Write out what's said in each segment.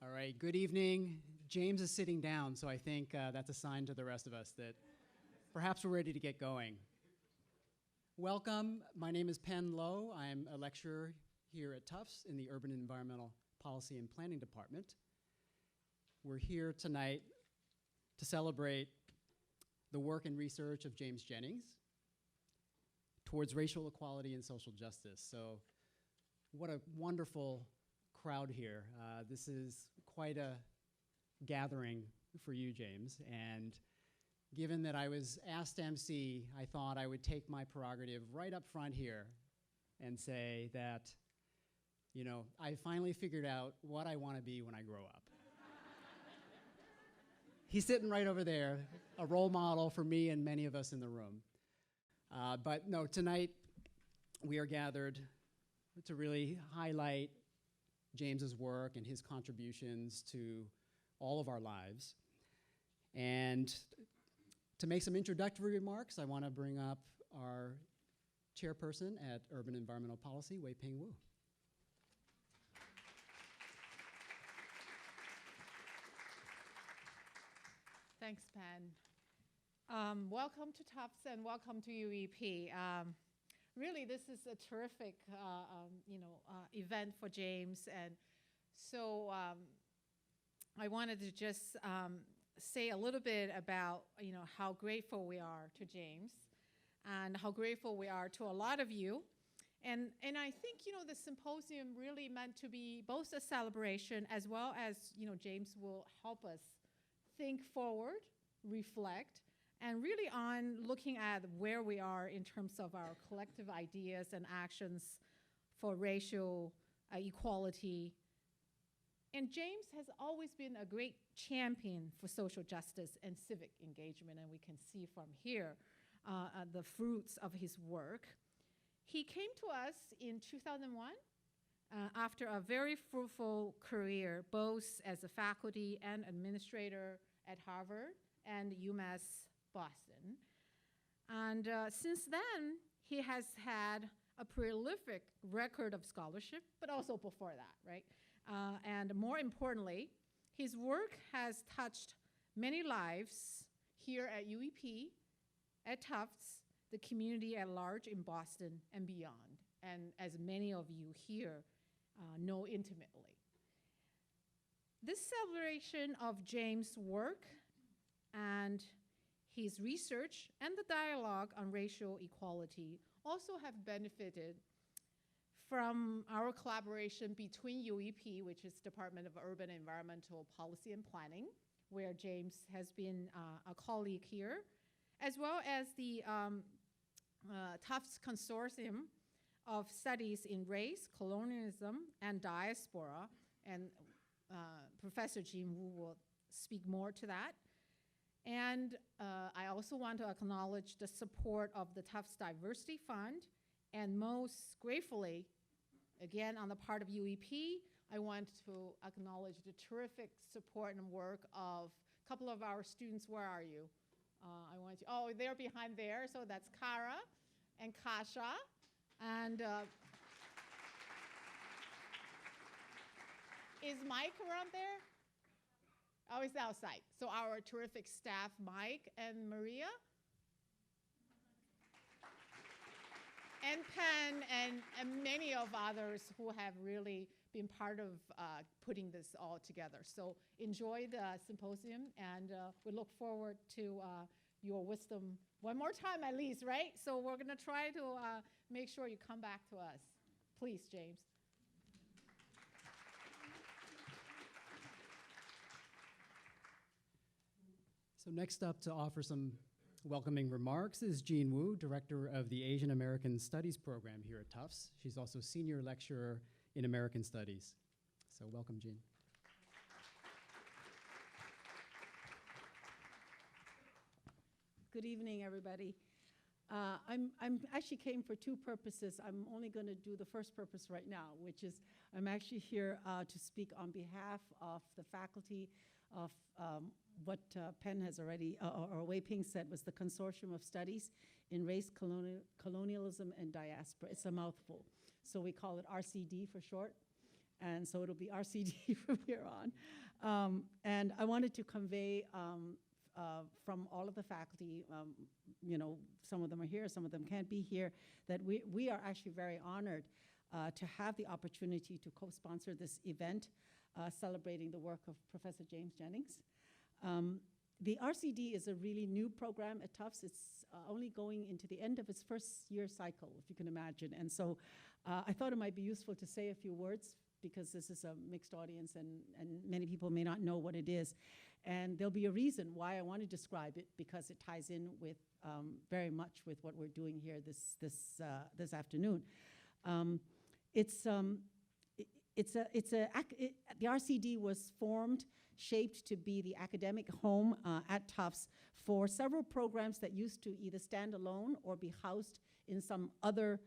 All right, good evening. James is sitting down, so I think that's a sign to the rest of us that perhaps we're ready to get going. Welcome, my name is Penn Lowe. I'm a lecturer here at Tufts in the Urban and Environmental Policy and Planning Department. We're here tonight to celebrate the work and research of James Jennings towards racial equality and social justice. So what a wonderful crowd here. This is quite a gathering for you, James, and given that I was asked to MC, I thought I would take my prerogative right up front here and say that, you know, I finally figured out what I want to be when I grow up. He's sitting right over there, a role model for me and many of us in the room. But no, tonight we are gathered to really highlight James's work and his contributions to all of our lives. And to make some introductory remarks, I want to bring up our chairperson at Urban Environmental Policy, Wei-Ping Wu. Thanks, Penn. Welcome to Tufts and welcome to UEP. Really, this is a terrific, event for James, and so I wanted to just say a little bit about, how grateful we are to James, and how grateful we are to a lot of you, and I think the symposium really meant to be both a celebration as well as James will help us think forward, reflect, and really on looking at where we are in terms of our collective ideas and actions for racial equality. And James has always been a great champion for social justice and civic engagement, and we can see from here the fruits of his work. He came to us in 2001 after a very fruitful career, both as a faculty and administrator at Harvard and UMass Boston. And since then, he has had a prolific record of scholarship, but also before that, right? And more importantly, his work has touched many lives here at UEP, at Tufts, the community at large in Boston and beyond, and as many of you here know intimately. This celebration of James' work and his research and the dialogue on racial equality also have benefited from our collaboration between UEP, which is Department of Urban Environmental Policy and Planning, where James has been a colleague here, as well as the Tufts Consortium of Studies in Race, Colonialism, and Diaspora, and Professor Jean Wu will speak more to that. And I also want to acknowledge the support of the Tufts Diversity Fund, and most gratefully, again, on the part of UEP, I want to acknowledge the terrific support and work of a couple of our students. Where are you? They're behind there, so that's Kara and Kasha. And is Mike around there? Oh, he's outside. So our terrific staff, Mike and Maria, and Penn, and many of others who have really been part of putting this all together. So enjoy the symposium, and we look forward to your wisdom one more time at least, right? So we're gonna try to make sure you come back to us. Please, James. So next up to offer some welcoming remarks is Jean Wu, Director of the Asian American Studies Program here at Tufts. She's also Senior Lecturer in American Studies. So welcome, Jean. Good evening, everybody. I'm actually came for two purposes. I'm only going to do the first purpose right now, which is I'm actually here to speak on behalf of the faculty of what Penn has already, or Wei-Ping said, was the Consortium of Studies in Race, Colonialism, and Diaspora. It's a mouthful, so we call it RCD for short. and so it'll be RCD from here on. And I wanted to convey from all of the faculty, some of them are here, some of them can't be here, that we are actually very honored to have the opportunity to co-sponsor this event celebrating the work of Professor James Jennings. The RCD is a really new program at Tufts. It's only going into the end of its first year cycle, if you can imagine. And so I thought it might be useful to say a few words, because this is a mixed audience and many people may not know what it is. And there'll be a reason why I want to describe it, because it ties in with very much with what we're doing here this afternoon. The RCD was formed, shaped to be the academic home at Tufts for several programs that used to either stand alone or be housed in some other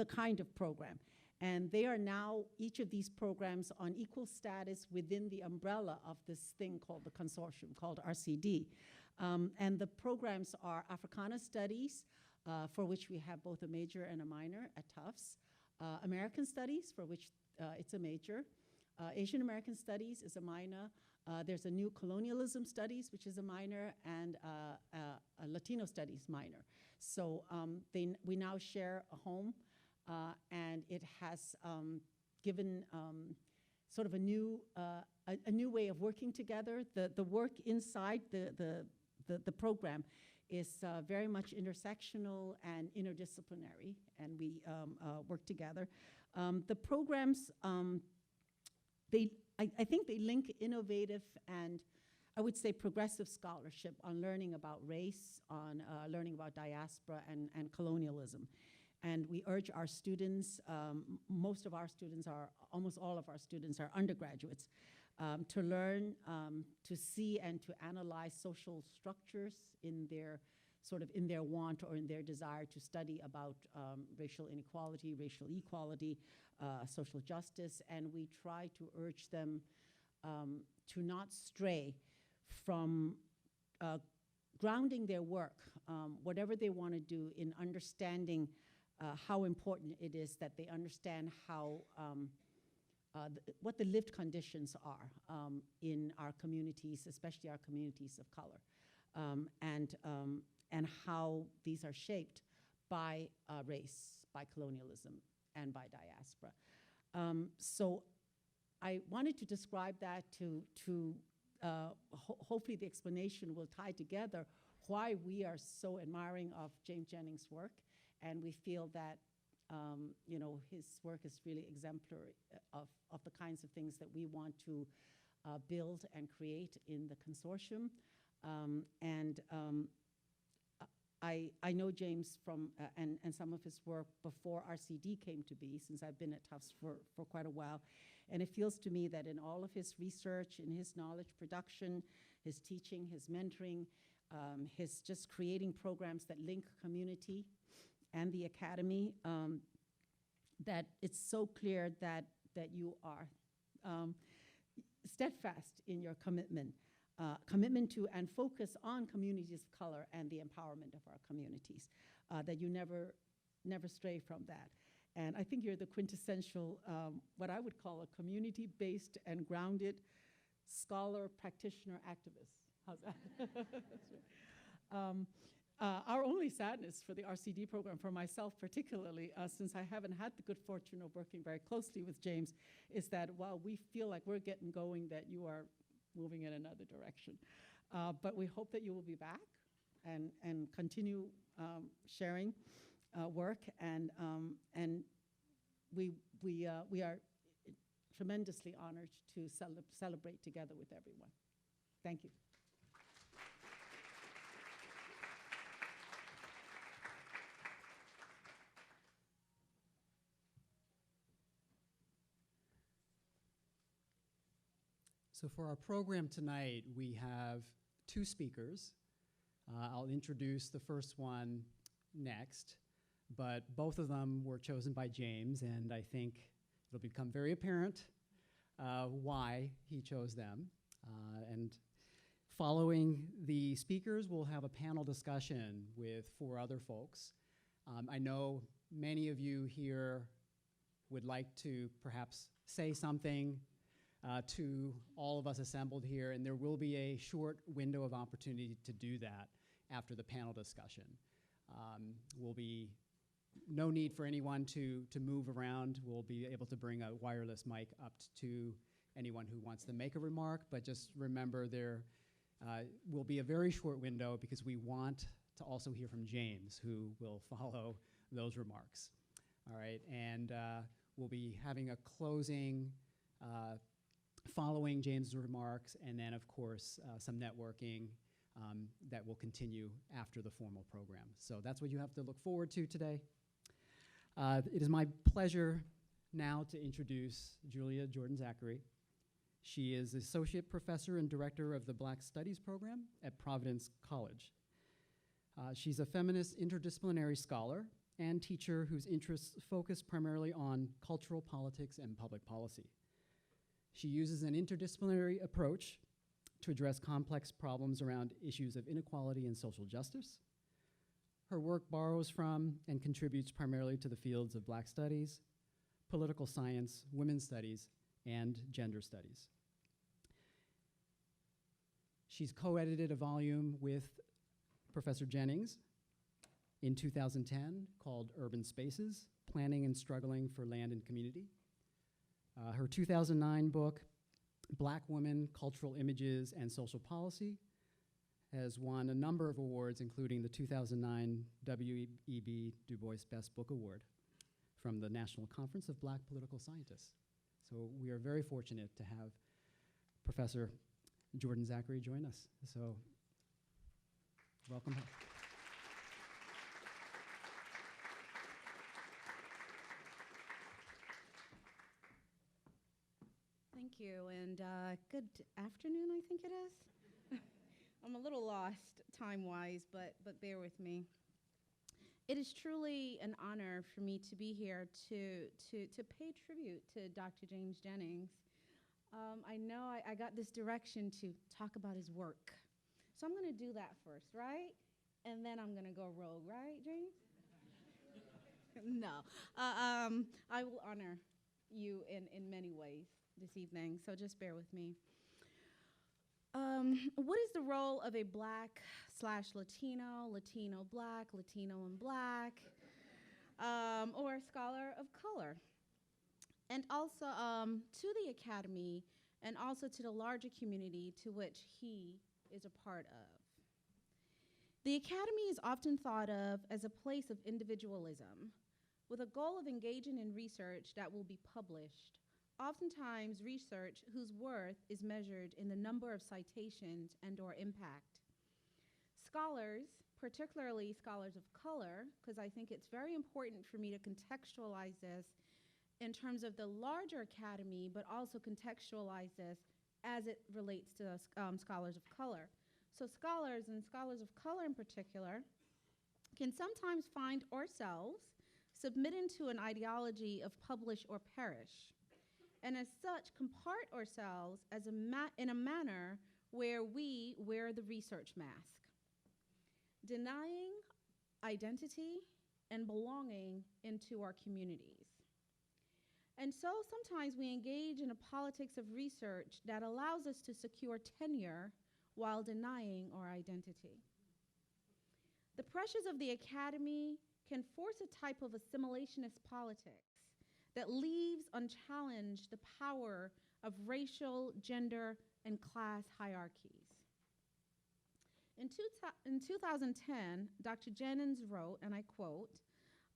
kind of program. And they are now, each of these programs, on equal status within the umbrella of this thing called the consortium, called RCD. And the programs are Africana Studies, for which we have both a major and a minor at Tufts. American Studies, for which it's a major. Asian American Studies is a minor. There's a New Colonialism Studies, which is a minor, and a Latino Studies minor. So we now share a home, and it has given sort of a new way of working together. The work inside the program is very much intersectional and interdisciplinary, and we work together. The programs, I think they link innovative and, I would say, progressive scholarship on learning about race, on learning about diaspora and colonialism. And we urge our students, almost all of our students are undergraduates, to learn, to see and to analyze social structures in their want or in their desire to study about racial inequality, racial equality, social justice, and we try to urge them to not stray from grounding their work, whatever they want to do, in understanding how important it is that they understand how what the lived conditions are in our communities, especially our communities of color, and how these are shaped by race, by colonialism, and by diaspora. So I wanted to describe that to hopefully the explanation will tie together why we are so admiring of James Jennings' work, and we feel that his work is really exemplary of the kinds of things that we want to build and create in the consortium. I know James from, and some of his work before RCD came to be, since I've been at Tufts for quite a while. And it feels to me that in all of his research, in his knowledge production, his teaching, his mentoring, his just creating programs that link community and the academy, that it's so clear that you are steadfast in your commitment to and focus on communities of color and the empowerment of our communities, that you never stray from that. And I think you're the quintessential, what I would call a community-based and grounded scholar, practitioner, activist. How's that? Our only sadness for the RCD program, for myself particularly, since I haven't had the good fortune of working very closely with James, is that while we feel like we're getting going, that you are moving in another direction. But we hope that you will be back and continue sharing work, and we are tremendously honored to celebrate together with everyone. Thank you. So for our program tonight, we have two speakers. I'll introduce the first one next, but both of them were chosen by James, and I think it'll become very apparent why he chose them. And following the speakers, we'll have a panel discussion with 4 other folks. I know many of you here would like to perhaps say something to all of us assembled here, and there will be a short window of opportunity to do that after the panel discussion. Will be no need for anyone to move around. We'll be able to bring a wireless mic up to anyone who wants to make a remark, but just remember there will be a very short window because we want to also hear from James, who will follow those remarks. All right, and we'll be having a closing following James' remarks, and then of course some networking that will continue after the formal program. So that's what you have to look forward to today. It is my pleasure now to introduce Julia Jordan-Zachary. She is Associate Professor and Director of the Black Studies Program at Providence College. She's a feminist interdisciplinary scholar and teacher whose interests focus primarily on cultural politics and public policy. She uses an interdisciplinary approach to address complex problems around issues of inequality and social justice. Her work borrows from and contributes primarily to the fields of Black studies, political science, women's studies, and gender studies. She's co-edited a volume with Professor Jennings in 2010 called Urban Spaces, Planning and Struggling for Land and Community. Her 2009 book, Black Women, Cultural Images and Social Policy, has won a number of awards, including the 2009 W.E.B. Du Bois Best Book Award from the National Conference of Black Political Scientists. So we are very fortunate to have Professor Jordan-Zachary join us. So welcome. Thank you, and good afternoon, I think it is. I'm a little lost time-wise, but bear with me. It is truly an honor for me to be here to pay tribute to Dr. James Jennings. I know I got this direction to talk about his work. So I'm going to do that first, right? And then I'm going to go rogue, right, James? No. I will honor you in many ways this evening, so just bear with me. What is the role of a Black/Latino, Latino Black, Latino and Black, or a scholar of color? And also to the Academy, and also to the larger community to which he is a part of. The Academy is often thought of as a place of individualism, with a goal of engaging in research that will be published, oftentimes research whose worth is measured in the number of citations and/or impact. Scholars, particularly scholars of color, because I think it's very important for me to contextualize this in terms of the larger academy, but also contextualize this as it relates to scholars of color. So scholars, and scholars of color in particular, can sometimes find ourselves submitting to an ideology of publish or perish, and as such compart ourselves as in a manner where we wear the research mask, denying identity and belonging into our communities. And so sometimes we engage in a politics of research that allows us to secure tenure while denying our identity. The pressures of the academy can force a type of assimilationist politics that leaves unchallenged the power of racial, gender, and class hierarchies. In 2010, Dr. Jennings wrote, and I quote,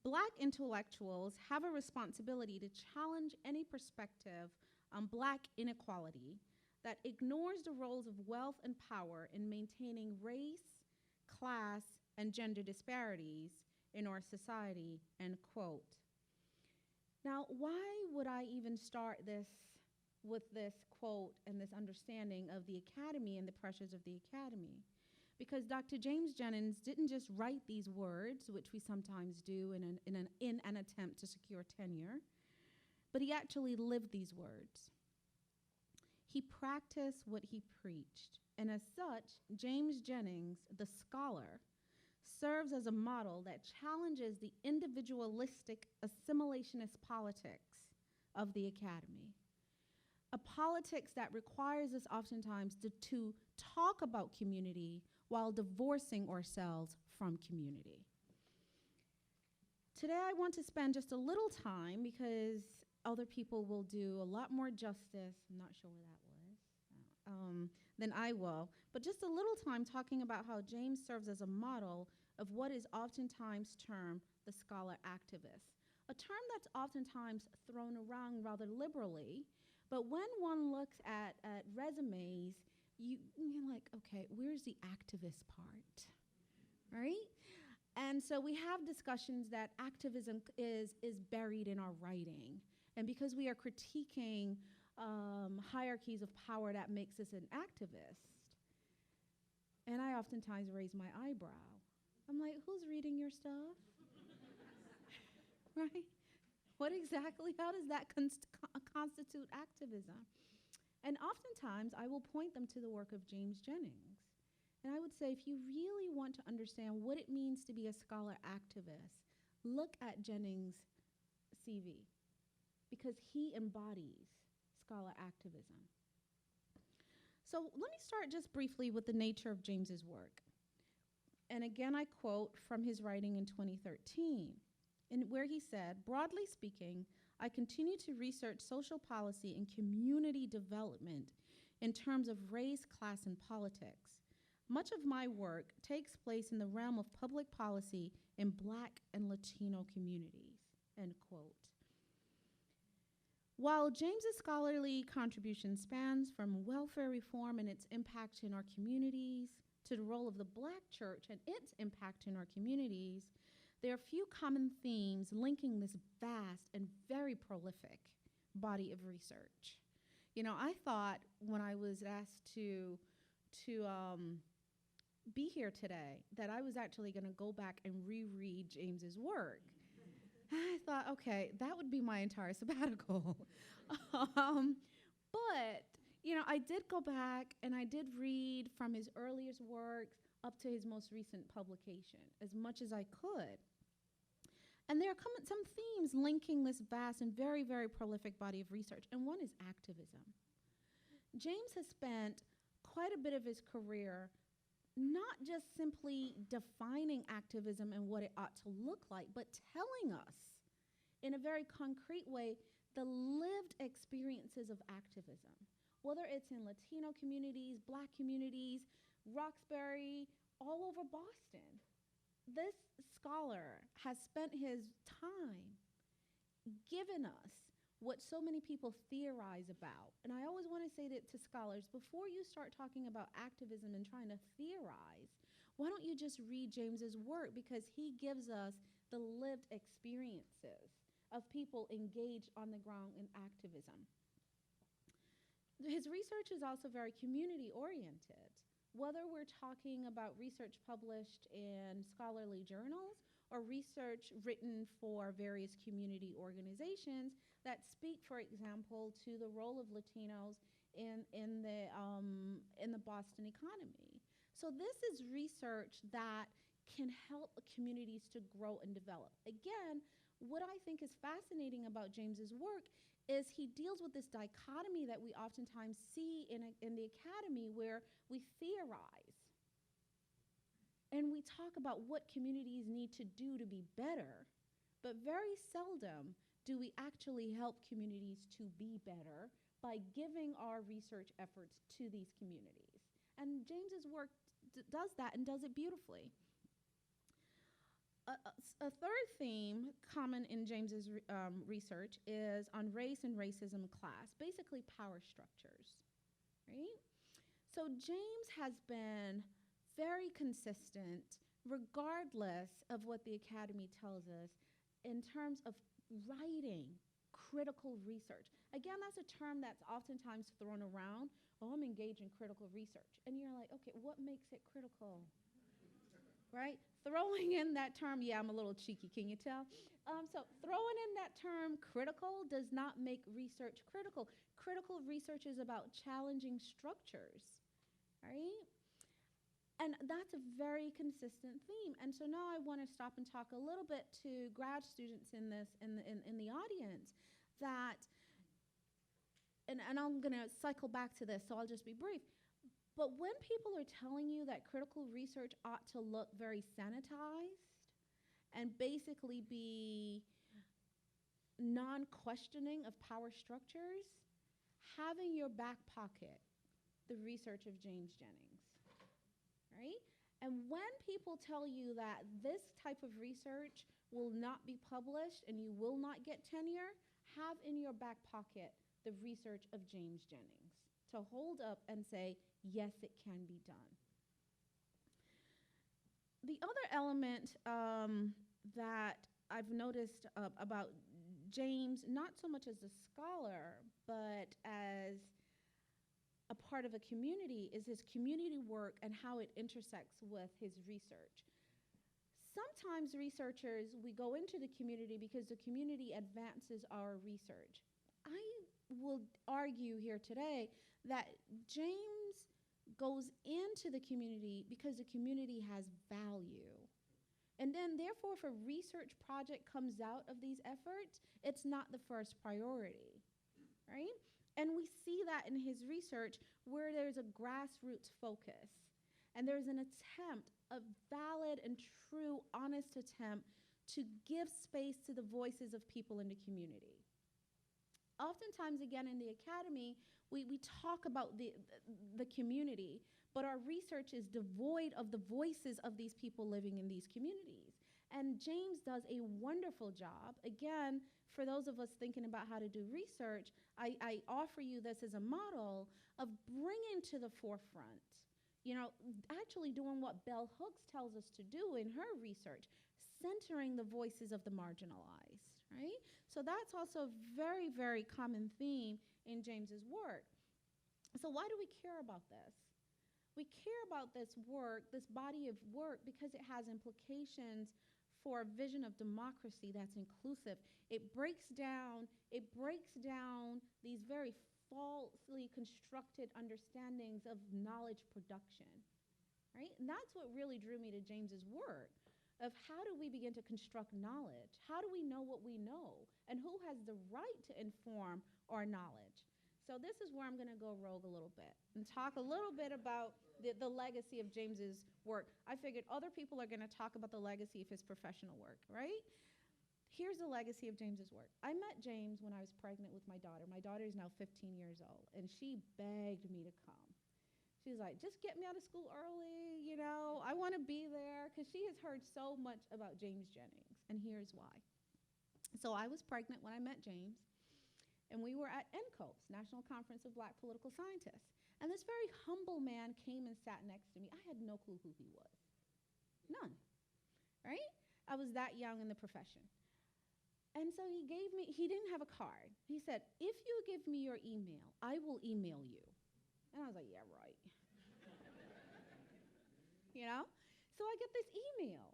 "Black intellectuals have a responsibility to challenge any perspective on Black inequality that ignores the roles of wealth and power in maintaining race, class, and gender disparities in our society," end quote. Now, why would I even start this with this quote and this understanding of the academy and the pressures of the academy? Because Dr. James Jennings didn't just write these words, which we sometimes do in an attempt to secure tenure, but he actually lived these words. He practiced what he preached, and as such, James Jennings, the scholar, serves as a model that challenges the individualistic assimilationist politics of the academy. a politics that requires us oftentimes to talk about community while divorcing ourselves from community. Today I want to spend just a little time, because other people will do a lot more justice, I'm not sure where that was, than I will, but just a little time talking about how James serves as a model of what is oftentimes termed the scholar activist, a term that's oftentimes thrown around rather liberally, but when one looks at resumes, you're like, okay, where's the activist part, right? And so we have discussions that activism is buried in our writing. And because we are critiquing hierarchies of power, that makes us an activist. And I oftentimes raise my eyebrow. I'm like, who's reading your stuff? Right? What exactly, how does that constitute activism? And oftentimes, I will point them to the work of James Jennings. And I would say, if you really want to understand what it means to be a scholar activist, look at Jennings' CV, because he embodies scholar activism. So let me start just briefly with the nature of James's work. And again, I quote from his writing in 2013, where he said, broadly speaking, I continue to research social policy and community development in terms of race, class, and politics. Much of my work takes place in the realm of public policy in Black and Latino communities, end quote. While James's scholarly contribution spans from welfare reform and its impact in our communities to the role of the Black church and its impact in our communities, there are few common themes linking this vast and very prolific body of research. You know, I thought when I was asked to be here today that I was actually going to go back and reread James's work. I thought, okay, that would be my entire sabbatical. But, you know, I did go back and I did read from his earliest works up to his most recent publication, as much as I could. And there are some themes linking this vast and very, very prolific body of research, and one is activism. James has spent quite a bit of his career not just simply defining activism and what it ought to look like, but telling us in a very concrete way the lived experiences of activism, whether it's in Latino communities, Black communities, Roxbury, all over Boston. This scholar has spent his time giving us what so many people theorize about. And I always want to say that to scholars, before you start talking about activism and trying to theorize, why don't you just read James's work, because he gives us the lived experiences of people engaged on the ground in activism. His research is also very community-oriented. Whether we're talking about research published in scholarly journals or research written for various community organizations that speak, for example, to the role of Latinos in the Boston economy. So this is research that can help communities to grow and develop. Again, what I think is fascinating about James's work is he deals with this dichotomy that we oftentimes see in the academy, where we theorize and we talk about what communities need to do to be better, but very seldom do we actually help communities to be better by giving our research efforts to these communities. And James's work does that and does it beautifully. A third theme common in James's research is on race and racism class, basically power structures, right? So James has been very consistent, regardless of what the academy tells us, in terms of writing critical research. Again, that's a term that's oftentimes thrown around. Oh, I'm engaged in critical research. And you're like, okay, what makes it critical? Right? Throwing in that term, yeah, I'm a little cheeky, can you tell? So throwing in that term critical does not make research critical. Critical research is about challenging structures, right? And that's a very consistent theme. And so now I want to stop and talk a little bit to grad students in the audience, that and I'm going to cycle back to this, so I'll just be brief. But when people are telling you that critical research ought to look very sanitized and basically be non-questioning of power structures, have in your back pocket the research of James Jennings, right? And when people tell you that this type of research will not be published and you will not get tenure, have in your back pocket the research of James Jennings to hold up and say, yes, it can be done. The other element that I've noticed about James, not so much as a scholar, but as a part of a community, is his community work and how it intersects with his research. Sometimes researchers, we go into the community because the community advances our research. I will argue here today that James goes into the community because the community has value. And then therefore, if a research project comes out of these efforts, it's not the first priority, right? And we see that in his research where there's a grassroots focus and there's an attempt, a valid and true, honest attempt to give space to the voices of people in the community. Oftentimes, again, in the academy, we talk about the community, but our research is devoid of the voices of these people living in these communities. And James does a wonderful job. Again, for those of us thinking about how to do research, I offer you this as a model of bringing to the forefront, actually doing what Bell Hooks tells us to do in her research, centering the voices of the marginalized, right? So that's also a very, very common theme in James's work. So why do we care about this? We care about this work, this body of work, because it has implications for a vision of democracy that's inclusive. It breaks down these very falsely constructed understandings of knowledge production, right? And that's what really drew me to James's work, of how do we begin to construct knowledge? How do we know what we know? And who has the right to inform our knowledge? So this is where I'm going to go rogue a little bit and talk a little bit about the legacy of James's work. I figured other people are going to talk about the legacy of his professional work, right? Here's the legacy of James's work. I met James when I was pregnant with my daughter. My daughter is now 15 years old, and she begged me to come. She was like, just get me out of school early, I want to be there, because she has heard so much about James Jennings, and here's why. So I was pregnant when I met James, and we were at NCOS, National Conference of Black Political Scientists, and this very humble man came and sat next to me. I had no clue who he was. None, right? I was that young in the profession. And so he didn't have a card. He said, if you give me your email, I will email you. And I was like, yeah, right. So I get this email.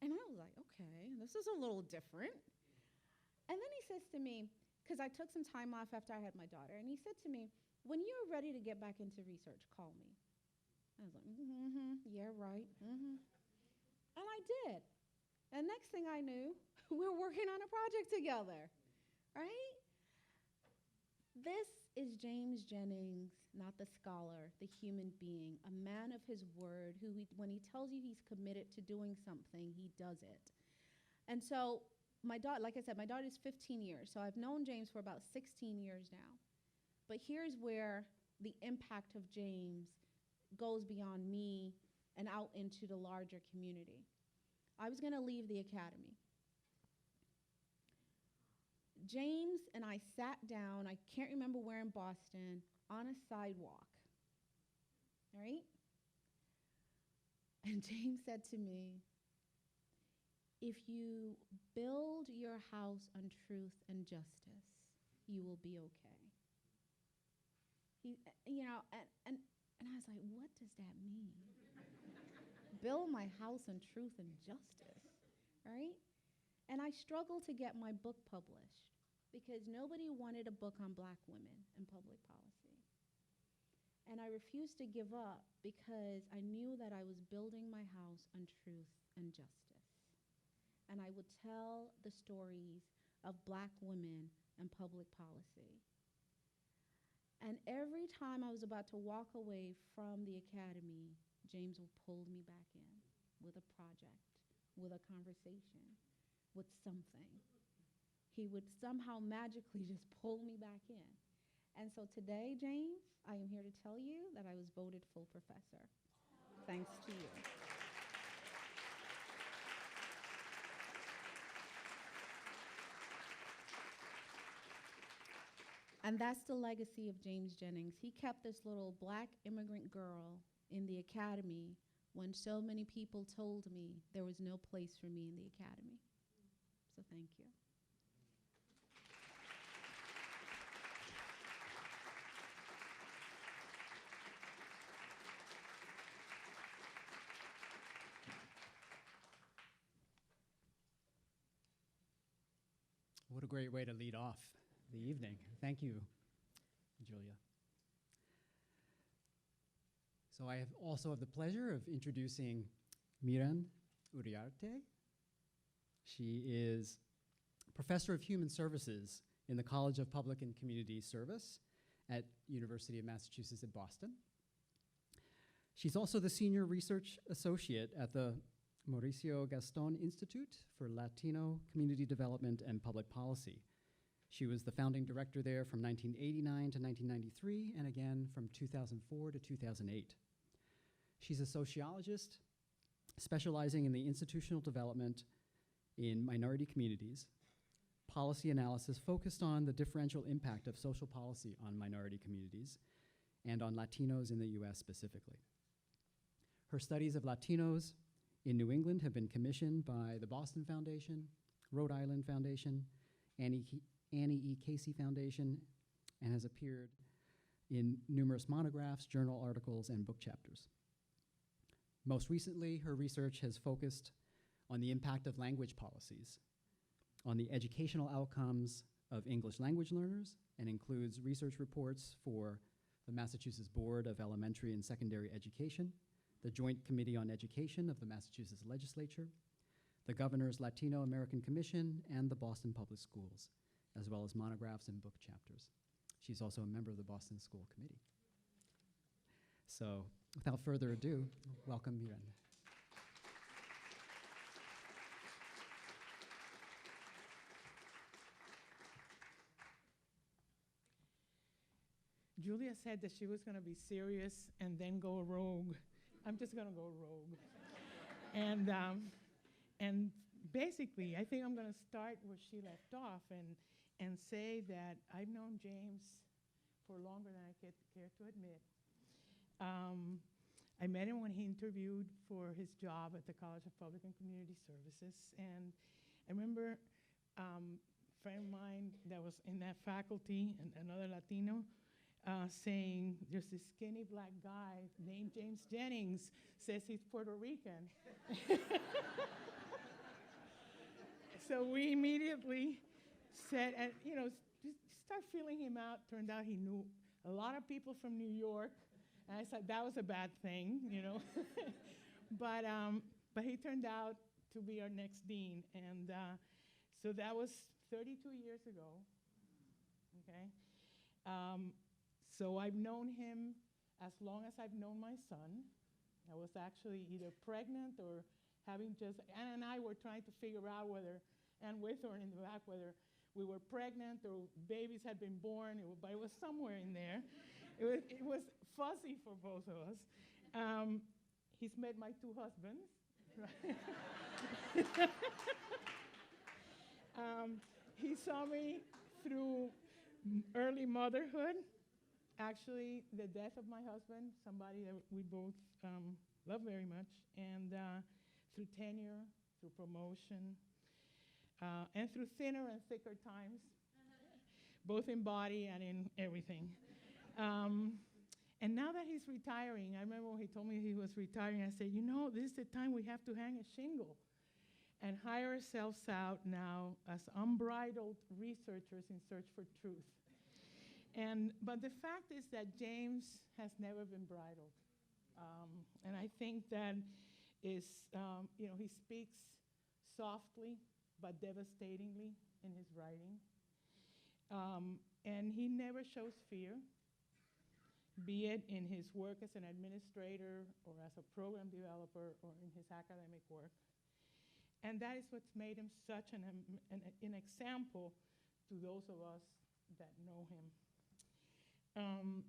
And I was like, okay, this is a little different. And then he says to me, because I took some time off after I had my daughter, and he said to me, when you're ready to get back into research, call me. I was like, yeah, right. And I did. And next thing I knew, we were working on a project together, right? This is James Jennings, not the scholar, the human being, a man of his word who, when he tells you he's committed to doing something, he does it. And so my daughter, like I said, my daughter is 15 years, so I've known James for about 16 years now. But here's where the impact of James goes beyond me and out into the larger community. I was going to leave the academy. James and I sat down, I can't remember where in Boston, on a sidewalk, right? And James said to me, if you build your house on truth and justice, you will be okay. And I was like, what does that mean? Build my house on truth and justice, right? And I struggled to get my book published because nobody wanted a book on Black women in public policy. And I refused to give up because I knew that I was building my house on truth and justice. And I would tell the stories of Black women in public policy. And every time I was about to walk away from the academy, James would pull me back in with a project, with a conversation, with something. He would somehow magically just pull me back in. And so today, James, I am here to tell you that I was voted full professor. Thanks to you. And that's the legacy of James Jennings. He kept this little black immigrant girl in the academy when so many people told me there was no place for me in the academy. So thank you. What a great way to lead off the evening. Thank you, Julia. So I have also have the pleasure of introducing Miran Uriarte. She is Professor of Human Services in the College of Public and Community Service at University of Massachusetts at Boston. She's also the Senior Research Associate at the Mauricio Gaston Institute for Latino Community Development and Public Policy. She was the founding director there from 1989 to 1993, and again from 2004 to 2008. She's a sociologist specializing in the institutional development in minority communities, policy analysis focused on the differential impact of social policy on minority communities and on Latinos in the US specifically. Her studies of Latinos in New England have been commissioned by the Boston Foundation, Rhode Island Foundation, Annie E. Casey Foundation, and has appeared in numerous monographs, journal articles, and book chapters. Most recently, her research has focused on the impact of language policies on the educational outcomes of English language learners and includes research reports for the Massachusetts Board of Elementary and Secondary Education, the Joint Committee on Education of the Massachusetts Legislature, the Governor's Latino American Commission, and the Boston Public Schools, as well as monographs and book chapters. She's also a member of the Boston School Committee. So without further ado, welcome Miran. Julia said that she was going to be serious and then go rogue. I'm just going to go rogue. And basically, I think I'm going to start where she left off and say that I've known James for longer than I care to admit. I met him when he interviewed for his job at the College of Public and Community Services. And I remember a friend of mine that was in that faculty, another Latino, saying, there's this skinny black guy named James Jennings, says he's Puerto Rican. So we immediately said, and just start feeling him out. Turned out he knew a lot of people from New York. And I said that was a bad thing, But he turned out to be our next dean. And so that was 32 years ago, okay? So I've known him as long as I've known my son. I was actually either pregnant or having just, Anna and I were trying to figure out whether, and Withorn in the back, whether we were pregnant or babies had been born, but it was somewhere in there. It was fuzzy for both of us. He's met my two husbands. Right? He saw me through early motherhood. Actually, the death of my husband, somebody that we both love very much, and through tenure, through promotion, and through thinner and thicker times, both in body and in everything. And now that he's retiring, I remember when he told me he was retiring, I said, this is the time we have to hang a shingle and hire ourselves out now as unbridled researchers in search for truth. But the fact is that James has never been bridled. And I think that is, he speaks softly but devastatingly in his writing. And he never shows fear. be it in his work as an administrator or as a program developer or in his academic work. And that is what's made him such an example to those of us that know him.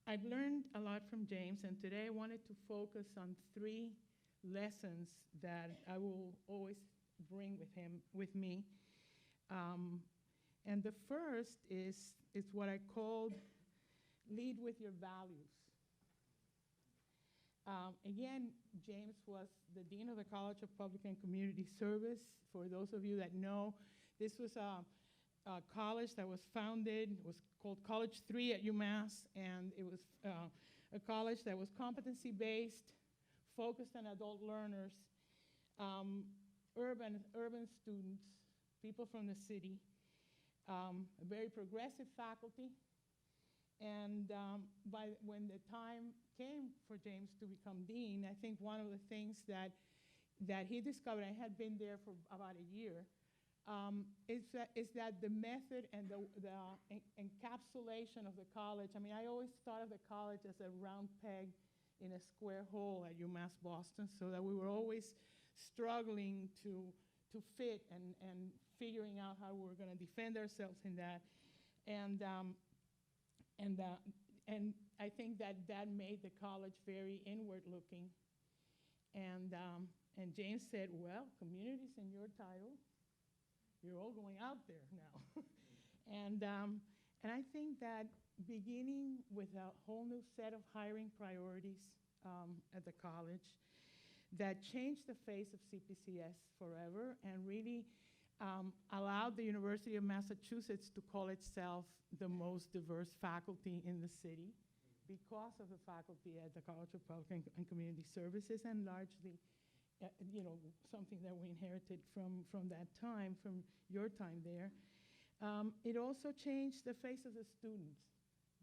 I've learned a lot from James, and today I wanted to focus on 3 lessons that I will always bring with me. And the first is what I called lead with your values. Again, James was the Dean of the College of Public and Community Service. For those of you that know, this was a college that was founded, it was called College 3 at UMass, and it was a college that was competency-based, focused on adult learners, urban students, people from the city, a very progressive faculty. And when the time came for James to become dean, I think one of the things that he discovered, I had been there for about a year, is that the method and the encapsulation of the college, I mean, I always thought of the college as a round peg in a square hole at UMass Boston, so that we were always struggling to fit and figuring out how we were going to defend ourselves in that. And I think that made the college very inward looking. And James said, well, community's in your title. You're all going out there now. And I think that beginning with a whole new set of hiring priorities at the college that changed the face of CPCS forever and really allowed the University of Massachusetts to call itself the most diverse faculty in the city because of the faculty at the College of Public and Community Services, and largely, something that we inherited from that time, from your time there. It also changed the face of the students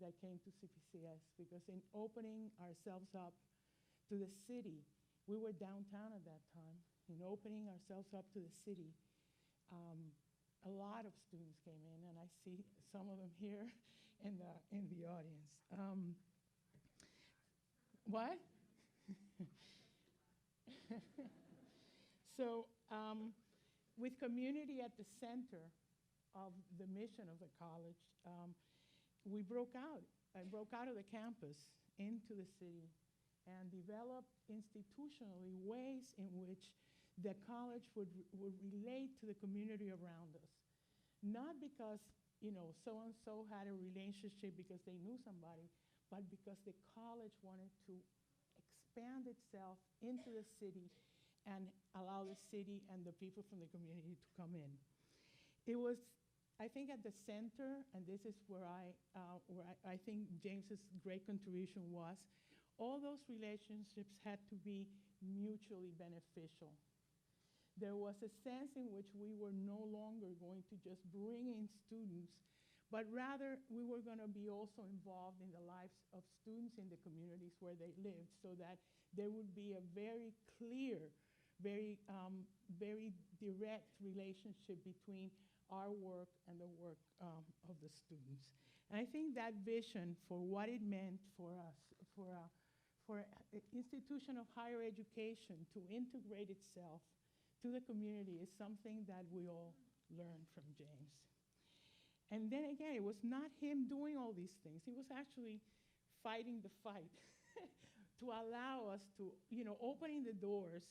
that came to CPCS, because in opening ourselves up to the city, we were downtown at that time. In opening ourselves up to the city, a lot of students came in, and I see some of them here in the audience. What? So with community at the center of the mission of the college, we broke out. I broke out of the campus into the city and developed institutionally ways in which the college would relate to the community around us. Not because, so-and-so had a relationship because they knew somebody, but because the college wanted to expand itself into the city and allow the city and the people from the community to come in. It was, I think, at the center, and this is where I think James's great contribution was, all those relationships had to be mutually beneficial. There was a sense in which we were no longer going to just bring in students, but rather we were going to be also involved in the lives of students in the communities where they lived, so that there would be a very clear, very direct relationship between our work and the work of the students. And I think that vision for what it meant for us, for an institution of higher education to integrate itself to the community, is something that we all learned from James. And then again, it was not him doing all these things. He was actually fighting the fight to allow us to, opening the doors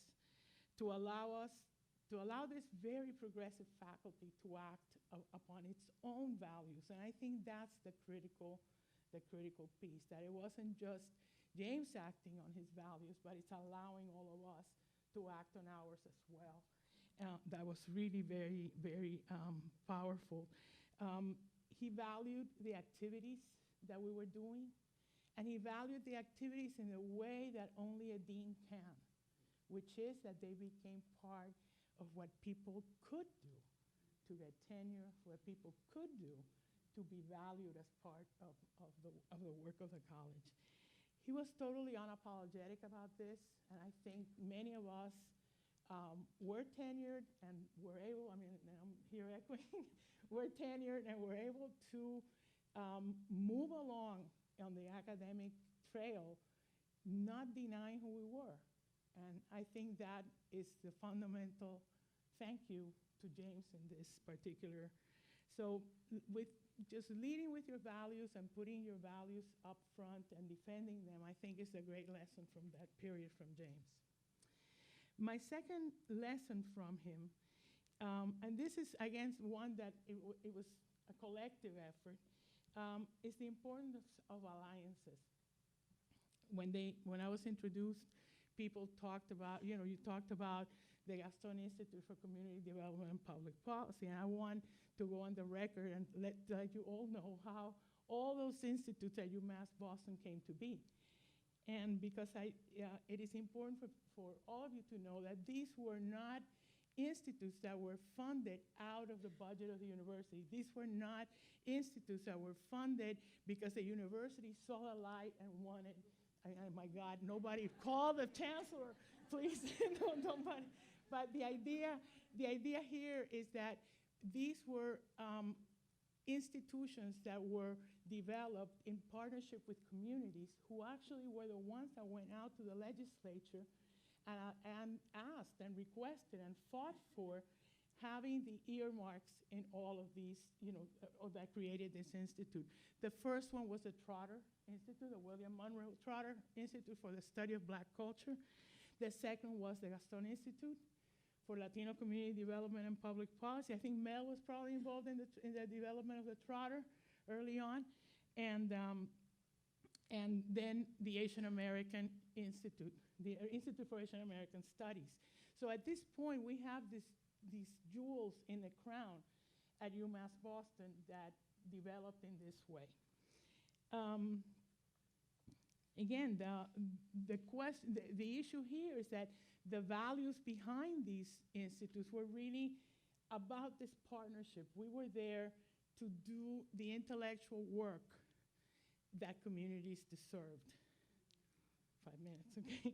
to allow this very progressive faculty to act upon its own values. And I think that's the critical piece, that it wasn't just James acting on his values, but it's allowing all of us to act on ours as well. That was really very, very powerful. He valued the activities that we were doing, and he valued the activities in a way that only a dean can, which is that they became part of what people could do to get tenure, what people could do to be valued as part of the work of the college. He was totally unapologetic about this, and I think many of us were tenured and were able, I'm here echoing, we're tenured and we're able to move along on the academic trail, not denying who we were. And I think that is the fundamental thank you to James in this particular. So with just leading with your values and putting your values up front and defending them, I think is a great lesson from that period from James. My second lesson from him, and this is, again, one that it was a collective effort, is the importance of alliances. When I was introduced, people talked about, you talked about the Gaston Institute for Community Development and Public Policy, and I want to go on the record and let you all know how all those institutes at UMass Boston came to be. And because it is important for all of you to know that these were not institutes that were funded out of the budget of the university. These were not institutes that were funded because the university saw a light and wanted, oh my God, nobody call the chancellor, please, no, nobody. But the idea here is that these were institutions that were developed in partnership with communities who actually were the ones that went out to the legislature and asked and requested and fought for having the earmarks in all of these, that created this institute. The first one was the Trotter Institute, the William Monroe Trotter Institute for the Study of Black Culture. The second was the Gaston Institute for Latino Community Development and Public Policy. I think Mel was probably involved in the development of the Trotter early on. And then the Asian American Institute, the Institute for Asian American Studies. So at this point, we have these jewels in the crown at UMass Boston that developed in this way. Again, the issue here is that the values behind these institutes were really about this partnership. We were there to do the intellectual work that communities deserved. 5 minutes, okay?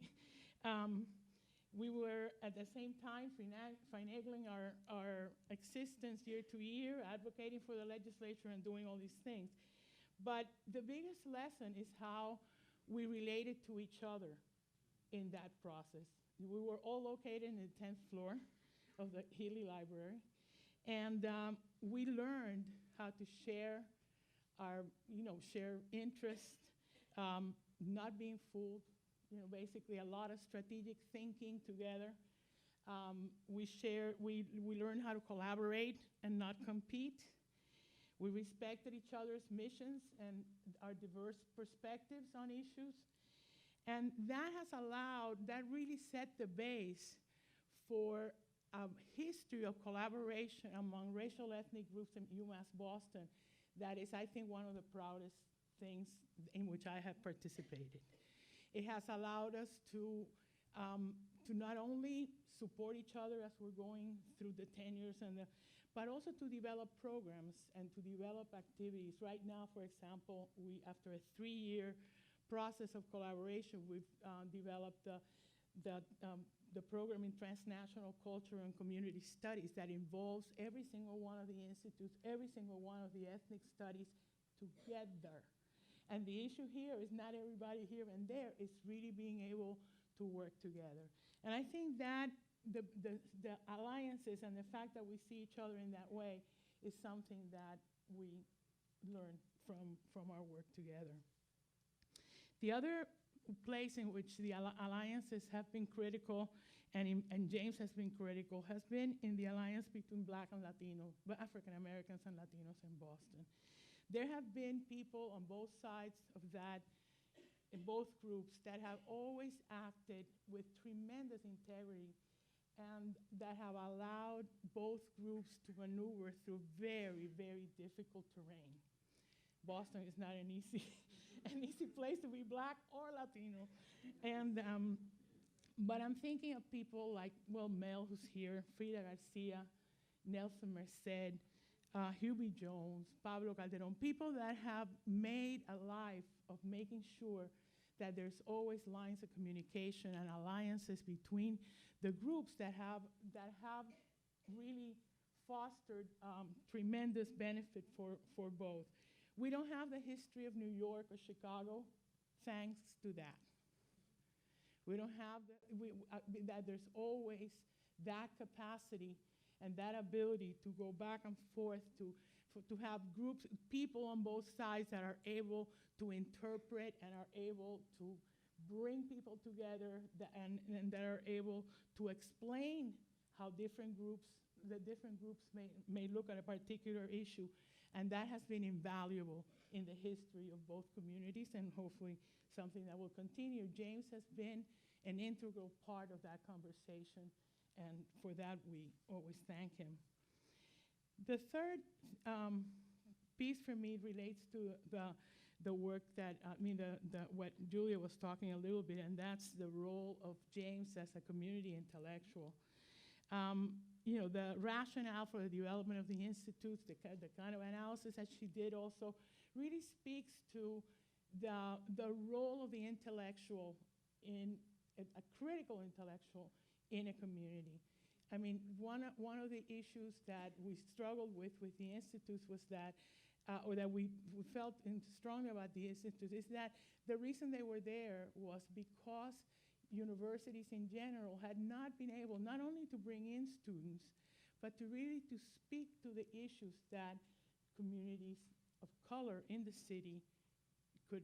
We were, at the same time, finagling our existence year to year, advocating for the legislature and doing all these things. But the biggest lesson is how we related to each other in that process. We were all located in the 10th floor of the Healy Library, and we learned how to share our, share interests, not being fooled, basically a lot of strategic thinking together. We learned how to collaborate and not compete. We respected each other's missions and our diverse perspectives on issues. And that really set the base for a history of collaboration among racial ethnic groups in UMass Boston that is, I think, one of the proudest things in which I have participated. It has allowed us to not only support each other as we're going through the tenures but also to develop programs and to develop activities. Right now, for example, after a 3-year process of collaboration, we've developed the program in transnational culture and community studies that involves every single one of the institutes, every single one of the ethnic studies together. And the issue here is not everybody here and there, it's really being able to work together. And I think that the alliances and the fact that we see each other in that way is something that we learn from our work together. The other place in which the alliances have been critical, and James has been critical, has been in the alliance between Black and Latino, African Americans and Latinos in Boston. There have been people on both sides of that, in both groups, that have always acted with tremendous integrity and that have allowed both groups to maneuver through very, very difficult terrain. Boston is not an easy place to be Black or Latino. And, but I'm thinking of people like, Mel, who's here, Frida Garcia, Nelson Merced, Hubie Jones, Pablo Calderon, people that have made a life of making sure that there's always lines of communication and alliances between the groups that have really fostered tremendous benefit for both. We don't have the history of New York or Chicago thanks to that. We don't have that there's always that capacity and that ability to go back and forth to have groups, people on both sides that are able to interpret and are able to bring people together and that are able to explain how the different groups may look at a particular issue. And that has been invaluable in the history of both communities and hopefully something that will continue. James has been an integral part of that conversation, and for that we always thank him. The third piece for me relates to the work that, what Julia was talking a little bit, and that's the role of James as a community intellectual. The rationale for the development of the institutes, the kind of analysis that she did also really speaks to the role of the intellectual in a critical intellectual in a community. I mean, one of the issues that we struggled with the institutes was that, or that we felt strongly about the institutes, is that the reason they were there was because universities in general had not been able not only to bring in students, but to really to speak to the issues that communities of color in the city could,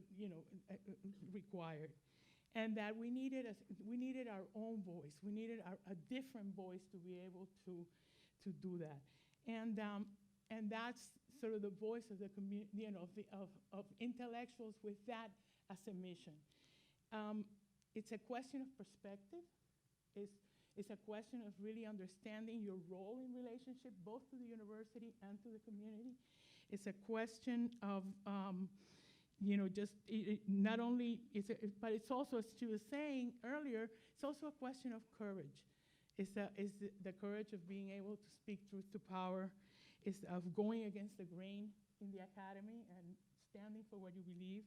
required. And that we needed our own voice. We needed a different voice to be able to do that. And that's sort of the voice of the community, of intellectuals with that as a mission. It's a question of perspective. It's a question of really understanding your role in relationship, both to the university and to the community. It's a question of, not only, but it's also, as she was saying earlier, it's also a question of courage. It's the courage of being able to speak truth to power. It's of going against the grain in the academy and standing for what you believe.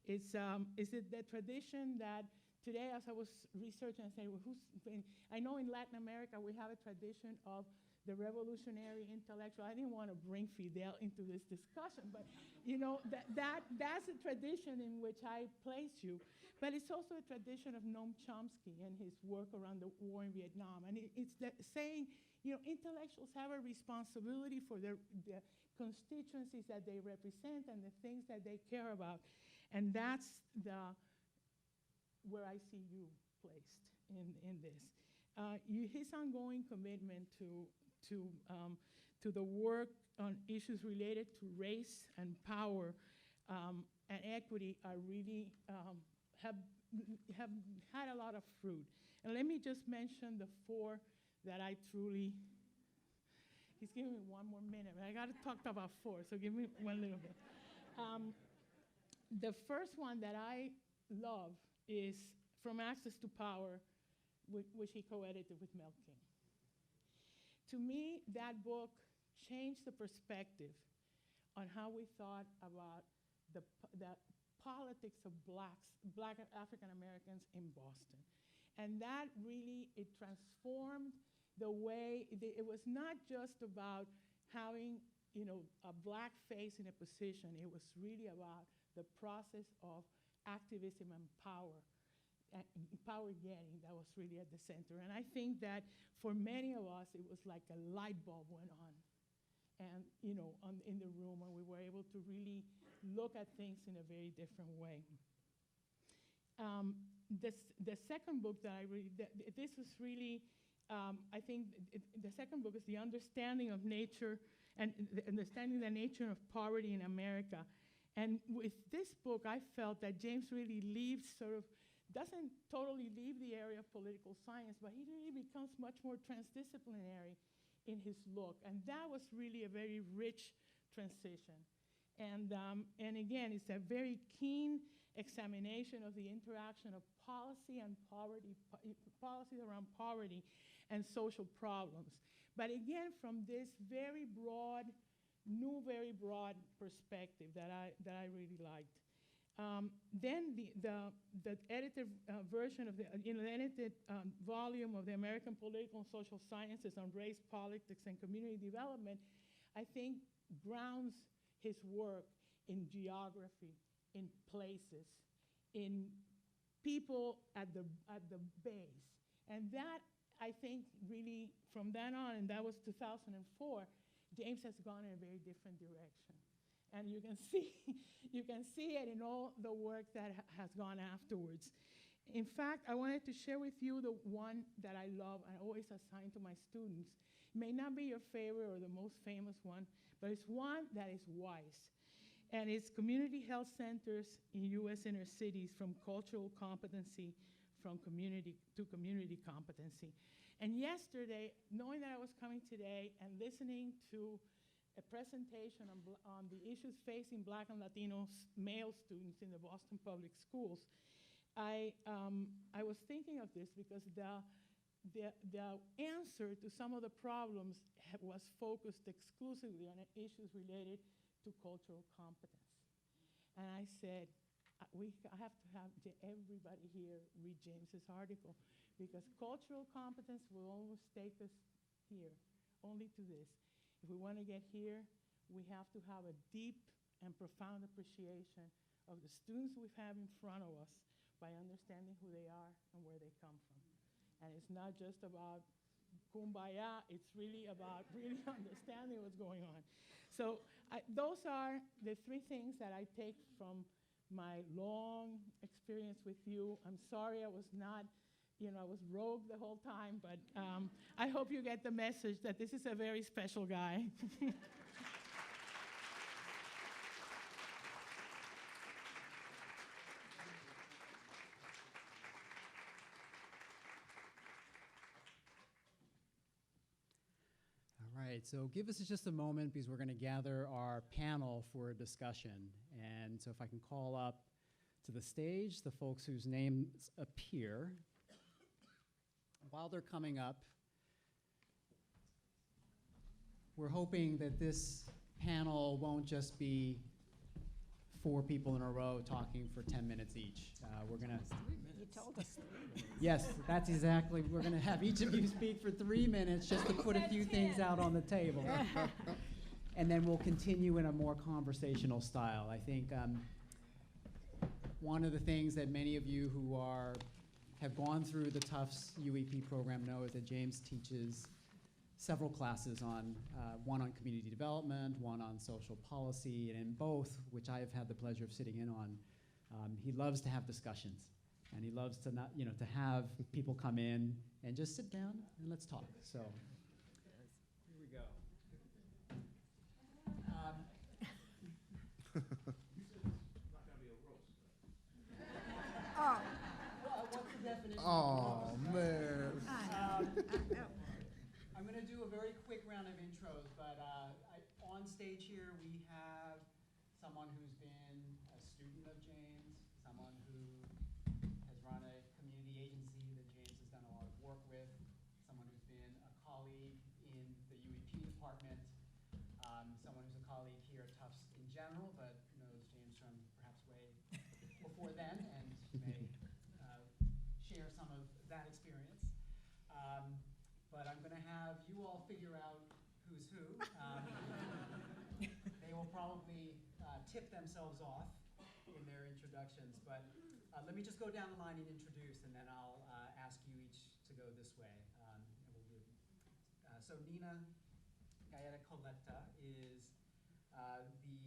Is it the tradition that today, as I was researching, I said, well, I know in Latin America we have a tradition of the revolutionary intellectual. I didn't want to bring Fidel into this discussion, but that's a tradition in which I place you. But it's also a tradition of Noam Chomsky and his work around the war in Vietnam. And it's saying, intellectuals have a responsibility for the constituencies that they represent and the things that they care about. And that's where I see you placed in this. His ongoing commitment to the work on issues related to race and power and equity are really have had a lot of fruit. And let me just mention the 4 that I truly. He's giving me 1 more minute, but I got to talk about 4, so give me one little bit. The first one that I love is From Access to Power, which he co-edited with Mel King. To me, that book changed the perspective on how we thought about the politics of Black African Americans in Boston. And that really, it transformed the way, it was not just about having, a Black face in a position. It was really about the process of activism and power getting that was really at the center. And I think that for many of us, it was like a light bulb went on, and in the room, and we were able to really look at things in a very different way. The second book that I really, this was really, I think the second book is The Understanding of Nature and Understanding the Nature of Poverty in America. And with this book, I felt that James really doesn't totally leave the area of political science, but he really becomes much more transdisciplinary in his look. And that was really a very rich transition. And again, it's a very keen examination of the interaction of policy and poverty, policies around poverty and social problems. But again, from this very broad perspective that I really liked. Then the edited version of the edited volume of the American Political and Social Sciences on Race, Politics, and Community Development, I think grounds his work in geography, in places, in people at the base. And that, I think, really, from then on, and that was 2004, James has gone in a very different direction. And you can see, you can see it in all the work that has gone afterwards. In fact, I wanted to share with you the one that I love and always assign to my students. It may not be your favorite or the most famous one, but it's one that is wise. And it's community health centers in U.S. inner cities from cultural competency from community to community competency. And yesterday, knowing that I was coming today and listening to a presentation on the issues facing Black and Latino male students in the Boston Public Schools, I was thinking of this because the answer to some of the problems was focused exclusively on issues related to cultural competence. And I said, I have to have everybody here read James's article, because cultural competence will always take us here, only to this. If we want to get here, we have to have a deep and profound appreciation of the students we have in front of us by understanding who they are and where they come from. And it's not just about kumbaya, it's really about really understanding what's going on. So those are the three things that I take from my long experience with you. I'm sorry I was not, I was rogue the whole time, but I hope you get the message that this is a very special guy. All right, so give us just a moment because we're going to gather our panel for a discussion. And so if I can call up to the stage the folks whose names appear. While they're coming up, we're hoping that this panel won't just be 4 people in a row talking for 10 minutes each. We're going to... You told us 3 minutes. Yes, that's exactly. We're going to have each of you speak for 3 minutes just to put a few things out on the table. And then we'll continue in a more conversational style. I think one of the things that many of you who have gone through the Tufts UEP program know is that James teaches several classes on, one on community development, one on social policy, and in both, which I have had the pleasure of sitting in on, he loves to have discussions. And he loves to not, to have people come in and just sit down and let's talk. So here we go. Oh, What's the definition? Oh, man. I'm going to do a very quick round of intros, but on stage here we have someone who's been a student of James, someone who has run a community agency that James has done a lot of work with, someone who's been a colleague in the UEP department, someone who's a colleague here at Tufts in general, but knows James from perhaps way before then and may share some of that experience. But I'm going to have you all figure out who's who. They will probably tip themselves off in their introductions, but let me just go down the line and introduce, and then I'll ask you each to go this way. So Nina Gaeta Coletta is the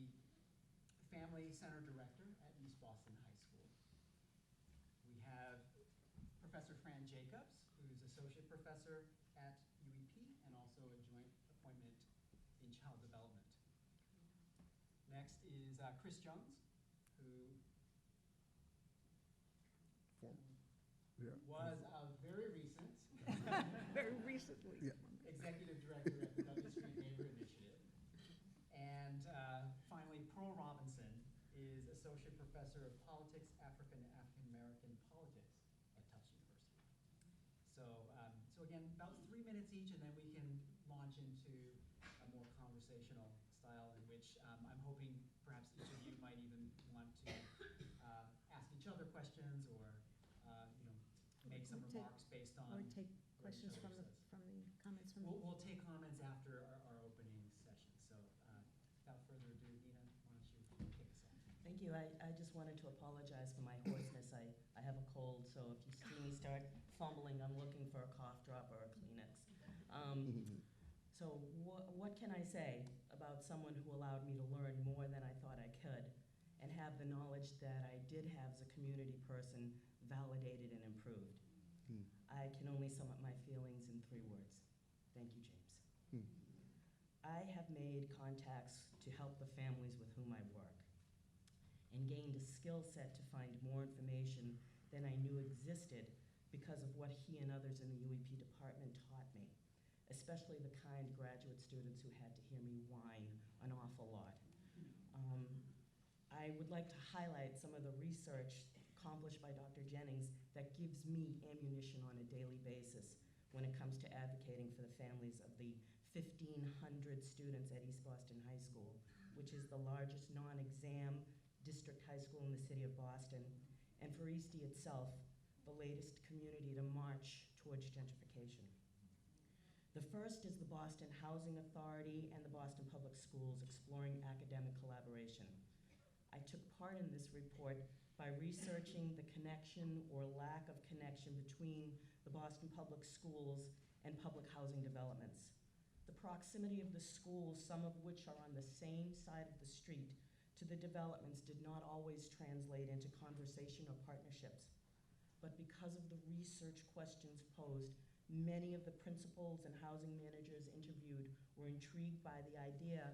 Family Center Director at East Boston High School. We have Professor Fran Jacobs, who's Associate Professor at UEP and also a joint appointment in child development. Next is Chris Jones, who was very recent very recently. Executive Director at the Dudley Street Neighborhood Initiative. And finally, Pearl Robinson is Associate Professor of Politics, African and African American Politics at Tufts University. So again, about 3 minutes each, and then we can launch into a more conversational style in which I'm hoping perhaps each of you might even want to ask each other questions or make some remarks based on. Or take what each questions other from the says. comments from We'll take comments after our opening session. So without further ado, Nina, why don't you kick us off? Thank you. I just wanted to apologize for my hoarseness start fumbling, I'm looking for a cough drop or a Kleenex. So what can I say about someone who allowed me to learn more than I thought I could and have the knowledge that I did have as a community person validated and improved? I can only sum up my feelings in 3 words. Thank you, James. I have made contacts to help the families with whom I work and gained a skill set to find more information than I knew existed because of what he and others in the UEP department taught me, especially the kind graduate students who had to hear me whine an awful lot. I would like to highlight some of the research accomplished by Dr. Jennings that gives me ammunition on a daily basis when it comes to advocating for the families of the 1,500 students at East Boston High School, which is the largest non-exam district high school in the city of Boston, and for Eastie itself, the latest community to march towards gentrification. The first is the Boston Housing Authority and the Boston Public Schools exploring academic collaboration. I took part in this report by researching the connection or lack of connection between the Boston Public Schools and public housing developments. The proximity of the schools, some of which are on the same side of the street, to the developments did not always translate into conversation or partnerships. But because of the research questions posed, many of the principals and housing managers interviewed were intrigued by the idea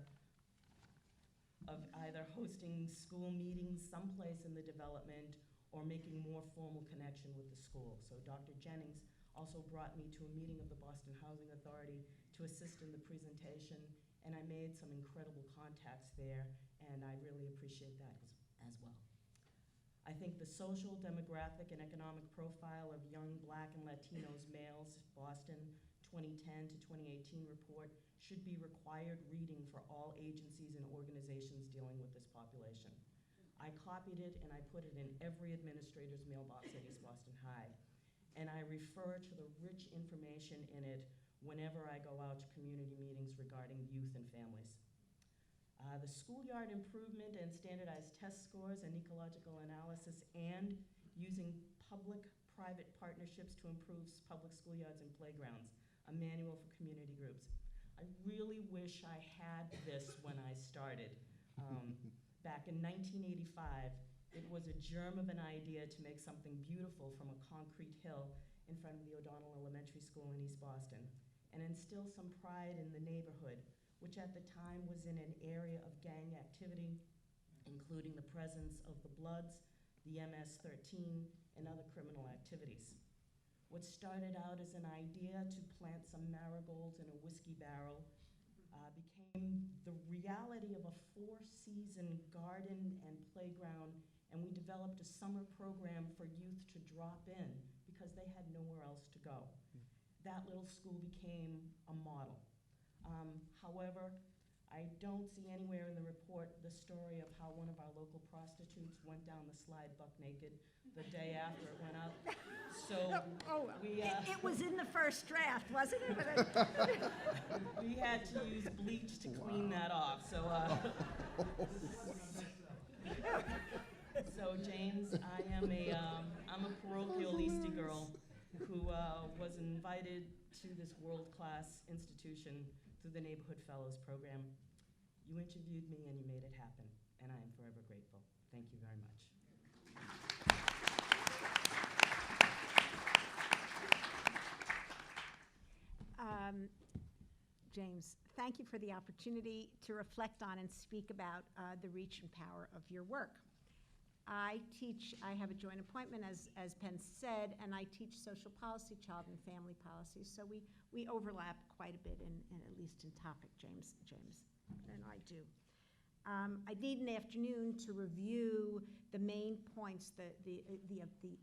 of either hosting school meetings someplace in the development or making more formal connection with the school. So Dr. Jennings also brought me to a meeting of the Boston Housing Authority to assist in the presentation, and I made some incredible contacts there, and I really appreciate that as well. I think the social, demographic, and economic profile of young Black and Latinos males, Boston 2010 to 2018 report, should be required reading for all agencies and organizations dealing with this population. I copied it and I put it in every administrator's mailbox at East Boston High, and I refer to the rich information in it whenever I go out to community meetings regarding youth and families. The schoolyard improvement and standardized test scores and ecological analysis and using public-private partnerships to improve public schoolyards and playgrounds, a manual for community groups. I really wish I had this when I started. Back in 1985, it was a germ of an idea to make something beautiful from a concrete hill in front of the O'Donnell Elementary School in East Boston and instill some pride in the neighborhood, which at the time was in an area of gang activity, including the presence of the Bloods, the MS-13, and other criminal activities. What started out as an idea to plant some marigolds in a whiskey barrel became the reality of a 4-season garden and playground, and we developed a summer program for youth to drop in because they had nowhere else to go. That little school became a model. However, I don't see anywhere in the report the story of how one of our local prostitutes went down the slide buck naked the day after it went up. So It was in the first draft, wasn't it? we had to use bleach to clean that off. So, so James, I'm a parochial Eastie girl who was invited to this world-class institution through the Neighborhood Fellows program. You interviewed me and you made it happen, and I am forever grateful. Thank you very much. James, thank you for the opportunity to reflect on and speak about the reach and power of your work. I have a joint appointment, as Penn said, and I teach social policy, child and family policy, so we overlap quite a bit, in at least in topic, James and I do. I need an afternoon to review the main points, the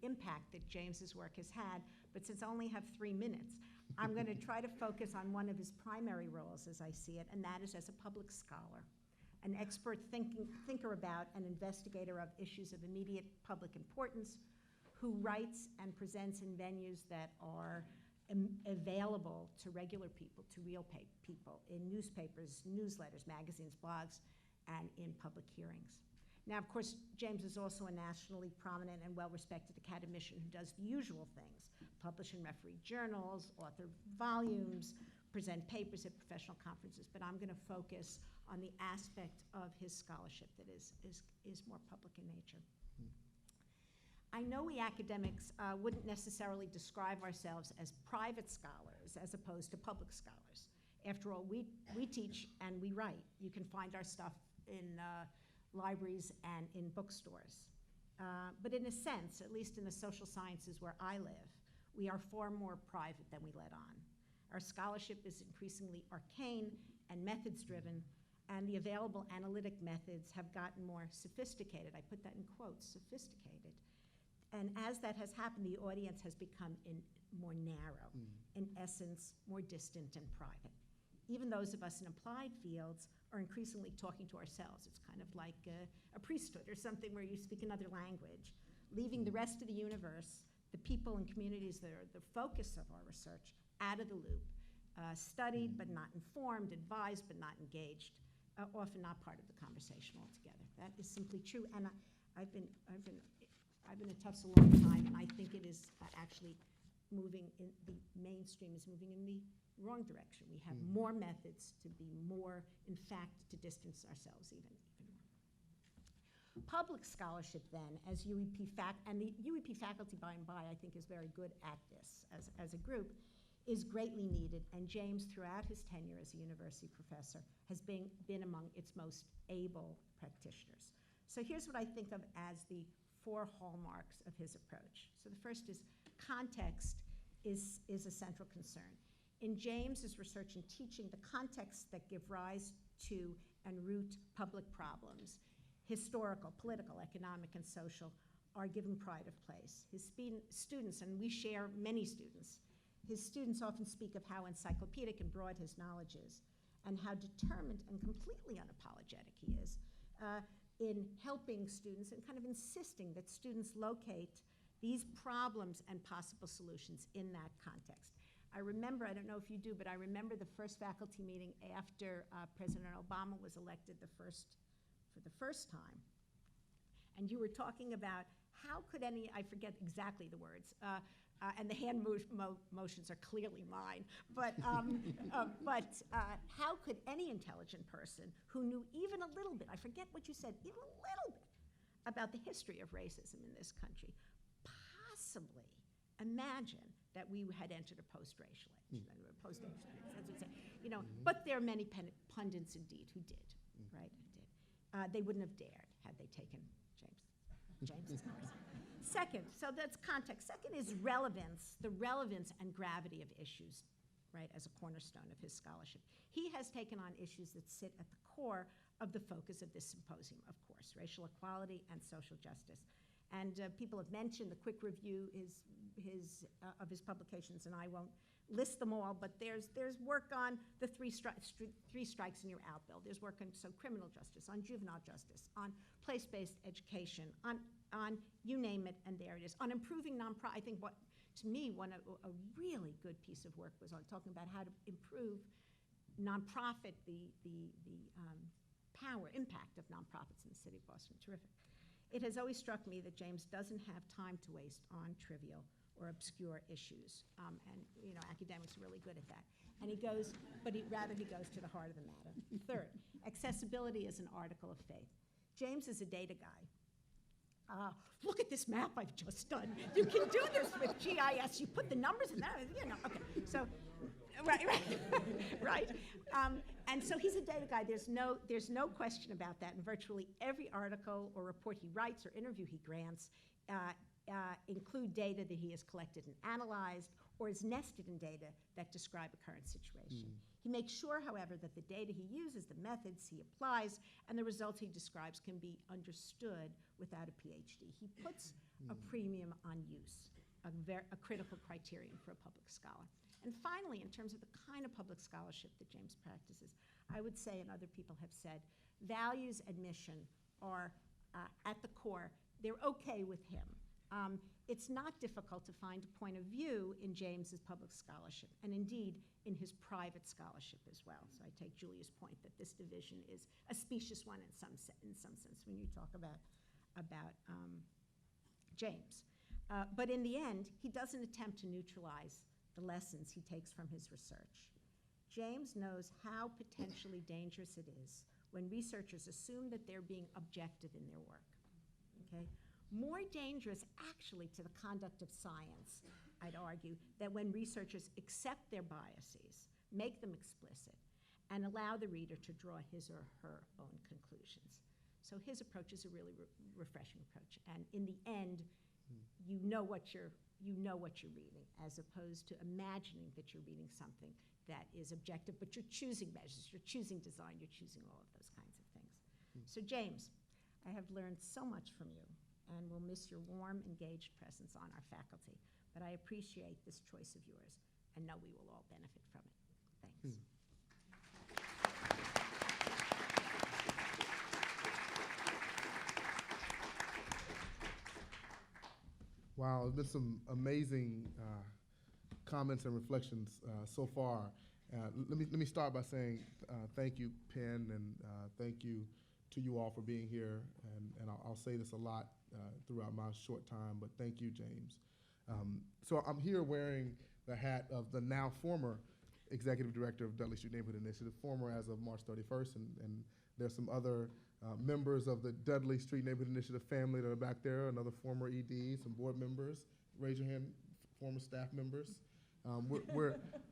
impact that James's work has had, but since I only have 3 minutes, I'm going to try to focus on one of his primary roles as I see it, and that is as a public scholar, an expert thinker about and investigator of issues of immediate public importance, who writes and presents in venues that are available to regular people, to real people, in newspapers, newsletters, magazines, blogs, and in public hearings. Now, of course, James is also a nationally prominent and well-respected academician who does the usual things: publish in refereed journals, author volumes, present papers at professional conferences. But I'm going to focus on the aspect of his scholarship that is more public in nature. I know we academics wouldn't necessarily describe ourselves as private scholars as opposed to public scholars. After all, we teach and we write. You can find our stuff in libraries and in bookstores. But in a sense, at least in the social sciences where I live, we are far more private than we let on. Our scholarship is increasingly arcane and methods-driven, and the available analytic methods have gotten more sophisticated. I put that in quotes, sophisticated. And as that has happened, the audience has become more narrow, in essence, more distant and private. Even those of us in applied fields are increasingly talking to ourselves. It's kind of like a priesthood or something where you speak another language, leaving the rest of the universe, the people and communities that are the focus of our research, out of the loop, studied but not informed, advised but not engaged, often not part of the conversation altogether. That is simply true, and I've been at Tufts a long time, and I think it is actually moving in the mainstream is moving in the wrong direction. We have more methods to be more, in fact, to distance ourselves even more. Public scholarship, then, as UEP and the UEP faculty by and by, I think, is very good at this as a group, is greatly needed, and James, throughout his tenure as a university professor, has been among its most able practitioners. So here's what I think of as the 4 hallmarks of his approach. So the first is context is a central concern. In James's research and teaching, the contexts that give rise to and root public problems, historical, political, economic, and social, are given pride of place. His students, and we share many students, his students often speak of how encyclopedic and broad his knowledge is, and how determined and completely unapologetic he is in helping students and kind of insisting that students locate these problems and possible solutions in that context. I remember, I don't know if you do, but I remember the first faculty meeting after President Obama was elected for the first time. And you were talking about how could any, I forget exactly the words, and the hand motions are clearly mine, but how could any intelligent person who knew even a little bit, I forget what you said, even a little bit about the history of racism in this country, possibly imagine that we had entered a post-racial age, that we were post-racial age, that's what I'm saying. You know, but there are many pundits indeed who did, right? Who did. They wouldn't have dared had they taken James's course. Second, so that's context. Second is relevance, the relevance and gravity of issues, right, as a cornerstone of his scholarship. He has taken on issues that sit at the core of the focus of this symposium, of course, racial equality and social justice. And people have mentioned the quick review of his publications, and I won't list them all, but there's work on the three strikes and you're out bill. There's work on criminal justice, on juvenile justice, on place-based education, on you name it, and there it is. On improving nonprofit, I think what, to me, a really good piece of work was on talking about how to improve nonprofit, the impact of nonprofits in the city of Boston. Terrific. It has always struck me that James doesn't have time to waste on trivial or obscure issues, and you know, academics are really good at that. And he goes, but rather he goes to the heart of the matter. Third, accessibility is an article of faith. James is a data guy. Look at this map I've just done. You can do this with GIS. You put the numbers in there, you know, okay. So, right. And so he's a data guy. There's no question about that. And virtually every article or report he writes or interview he grants include data that he has collected and analyzed or is nested in data that describe a current situation. He makes sure, however, that the data he uses, the methods he applies, and the results he describes can be understood without a PhD. He puts a premium on use, a critical criterion for a public scholar. And finally, in terms of the kind of public scholarship that James practices, I would say, and other people have said, values and mission are at the core. They're okay with him. It's not difficult to find a point of view in James's public scholarship, and indeed in his private scholarship as well. So I take Julia's point that this division is a specious one in some sense when you talk about James. But in the end, he doesn't attempt to neutralize the lessons he takes from his research. James knows how potentially dangerous it is when researchers assume that they're being objective in their work, okay? More dangerous actually to the conduct of science, I'd argue, that when researchers accept their biases, make them explicit, and allow the reader to draw his or her own conclusions. So his approach is a really refreshing approach, and in the end, you know what you're reading, as opposed to imagining that you're reading something that is objective, but you're choosing measures, you're choosing design, you're choosing all of those kinds of things. So James, I have learned so much from you, and will miss your warm, engaged presence on our faculty, but I appreciate this choice of yours, and know we will all benefit from it. Thanks. Wow, there's been some amazing comments and reflections so far. Let me start by saying thank you, Penn, and thank you to you all for being here. And I'll say this a lot throughout my short time, but thank you, James. So I'm here wearing the hat of the now former executive director of Dudley Street Neighborhood Initiative, former as of March 31st, and there's some other members of the Dudley Street Neighborhood Initiative family that are back there, another former ED, some board members. Raise your hand, former staff members.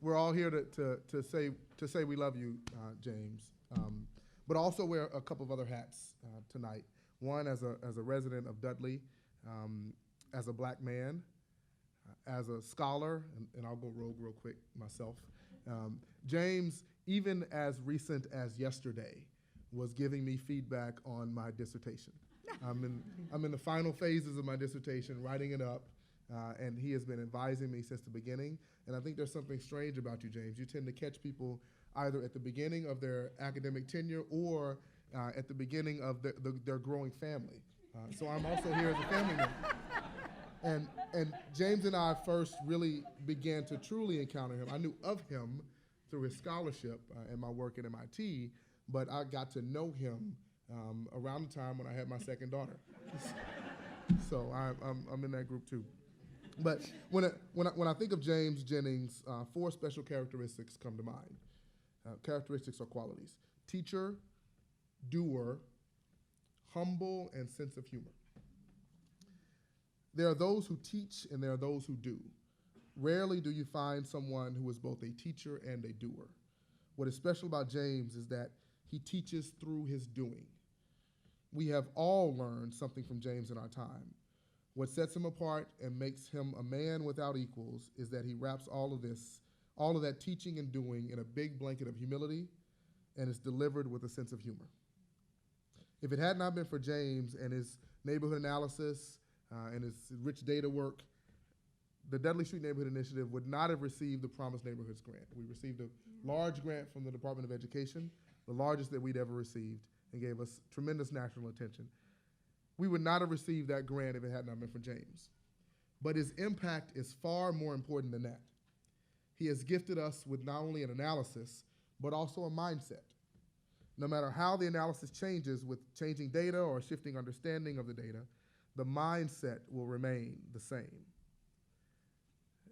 We're all here to say we love you, James, but also wear a couple of other hats tonight. One as a resident of Dudley, as a black man, as a scholar, and I'll go rogue real quick myself. James, even as recent as yesterday, was giving me feedback on my dissertation. I'm in the final phases of my dissertation, writing it up, and he has been advising me since the beginning. And I think there's something strange about you, James. You tend to catch people either at the beginning of their academic tenure or at the beginning of their growing family. So I'm also here as a family member. And James and I first really began to truly encounter him. I knew of him through his scholarship and my work at MIT, but I got to know him around the time when I had my second daughter. So I'm in that group too. But when I think of James Jennings, four special characteristics come to mind. Characteristics or qualities: teacher, doer, humble, and sense of humor. There are those who teach and there are those who do. Rarely do you find someone who is both a teacher and a doer. What is special about James is that he teaches through his doing. We have all learned something from James in our time. What sets him apart and makes him a man without equals is that he wraps all of that teaching and doing in a big blanket of humility, and is delivered with a sense of humor. If it had not been for James and his neighborhood analysis and his rich data work, the Dudley Street Neighborhood Initiative would not have received the Promised Neighborhoods grant. We received a large grant from the Department of Education, the largest that we'd ever received, and gave us tremendous national attention. We would not have received that grant if it had not been for James. But his impact is far more important than that. He has gifted us with not only an analysis, but also a mindset. No matter how the analysis changes with changing data or shifting understanding of the data, the mindset will remain the same.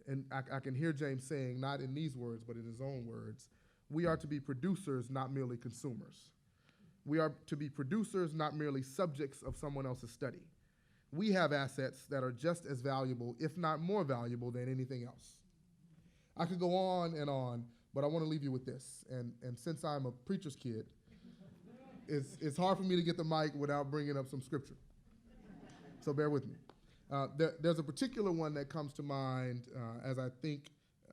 And I can hear James saying, not in these words, but in his own words, we are to be producers, not merely consumers. We are to be producers, not merely subjects of someone else's study. We have assets that are just as valuable, if not more valuable, than anything else. I could go on, but I want to leave you with this. And since I'm a preacher's kid, it's hard for me to get the mic without bringing up some scripture. So bear with me. There's a particular one that comes to mind as I think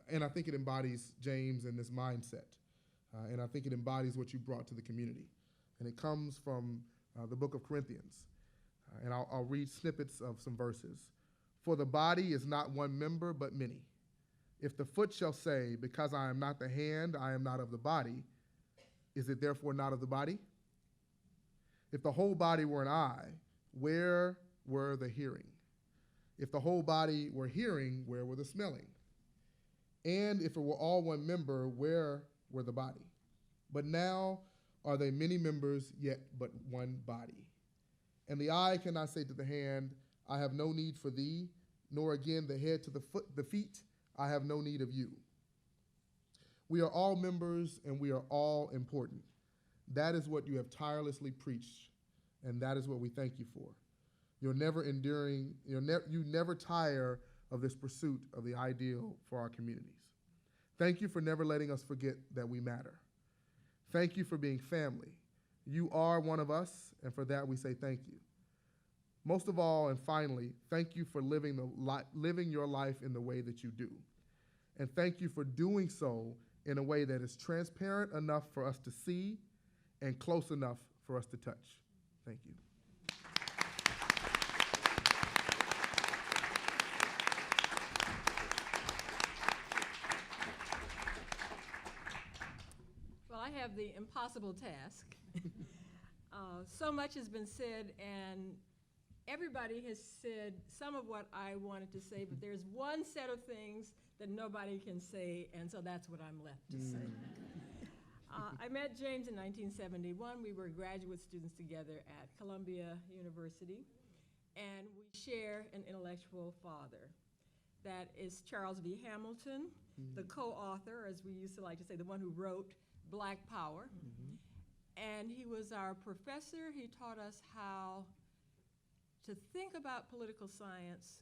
it embodies James and this mindset. And I think it embodies what you brought to the community. And it comes from the book of Corinthians. And I'll read snippets of some verses. For the body is not one member, but many. If the foot shall say, because I am not the hand, I am not of the body, is it therefore not of the body? If the whole body were an eye, where were the hearing? If the whole body were hearing, where were the smelling? And if it were all one member, where were the body? But now are they many members, yet but one body. And the eye cannot say to the hand, I have no need for thee, nor again the head to the feet, I have no need of you. We are all members and we are all important. That is what you have tirelessly preached, and that is what we thank you for. You never tire of this pursuit of the ideal for our communities. Thank you for never letting us forget that we matter. Thank you for being family. You are one of us, and for that we say thank you. Most of all, and finally, thank you for living your life in the way that you do. And thank you for doing so in a way that is transparent enough for us to see and close enough for us to touch. Thank you. Well, I have the impossible task. So much has been said, and everybody has said some of what I wanted to say, but there's one set of things that nobody can say, and so that's what I'm left to say. I met James in 1971. We were graduate students together at Columbia University, and we share an intellectual father. That is Charles V. Hamilton, the co-author, as we used to like to say, the one who wrote Black Power. And he was our professor. He taught us how to think about political science,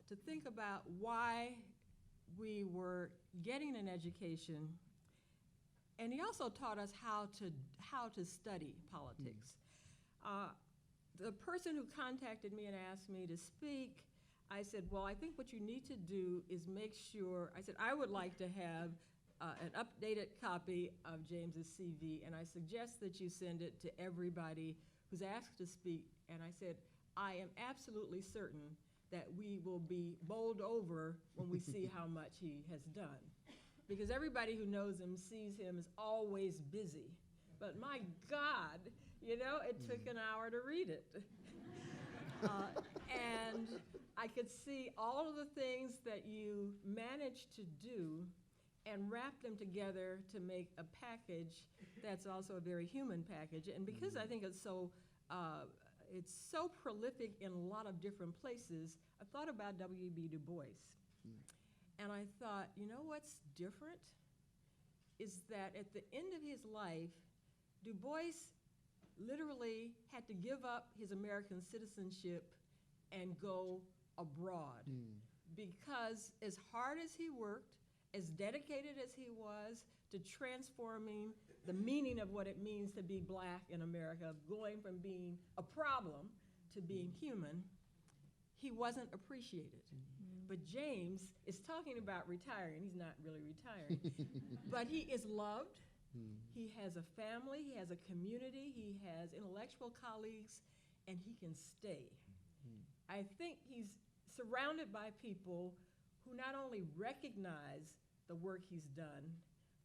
to think about why we were getting an education, and he also taught us how to study politics. The person who contacted me and asked me to speak, I said, well, I think what you need to do is make sure, I said, I would like to have an updated copy of James's CV, and I suggest that you send it to everybody who's asked to speak. And I said, I am absolutely certain that we will be bowled over when we see how much he has done. Because everybody who knows him sees him as always busy. But my God, you know, it took an hour to read it. And I could see all of the things that you managed to do and wrap them together to make a package that's also a very human package. And because I think it's so prolific in a lot of different places, I thought about W.B. Du Bois. And I thought, you know what's different? Is that at the end of his life, Du Bois literally had to give up his American citizenship and go abroad. Because as hard as he worked, as dedicated as he was to transforming the meaning of what it means to be Black in America, going from being a problem to being human, he wasn't appreciated. But James is talking about retiring. He's not really retiring. But he is loved. He has a family. He has a community. He has intellectual colleagues, and he can stay. I think he's surrounded by people who not only recognize the work he's done,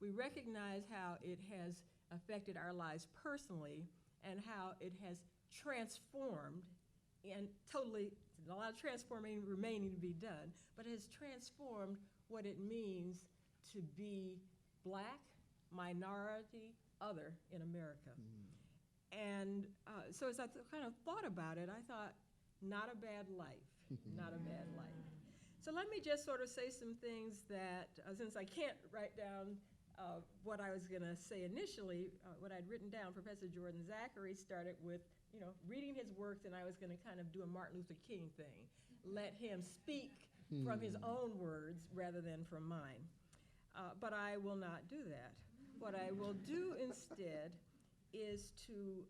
we recognize how it has affected our lives personally and how it has transformed, and totally, a lot of transforming remaining to be done, but it has transformed what it means to be Black, minority, other in America. And so as I kind of thought about it, I thought, not a bad life, not a bad life. So let me just sort of say some things that, since I can't write down what I was gonna say initially, what I'd written down, Professor Jordan Zachary started with, you know, reading his works, and I was gonna kind of do a Martin Luther King thing. Let him speak from his own words rather than from mine. But I will not do that. What I will do instead is to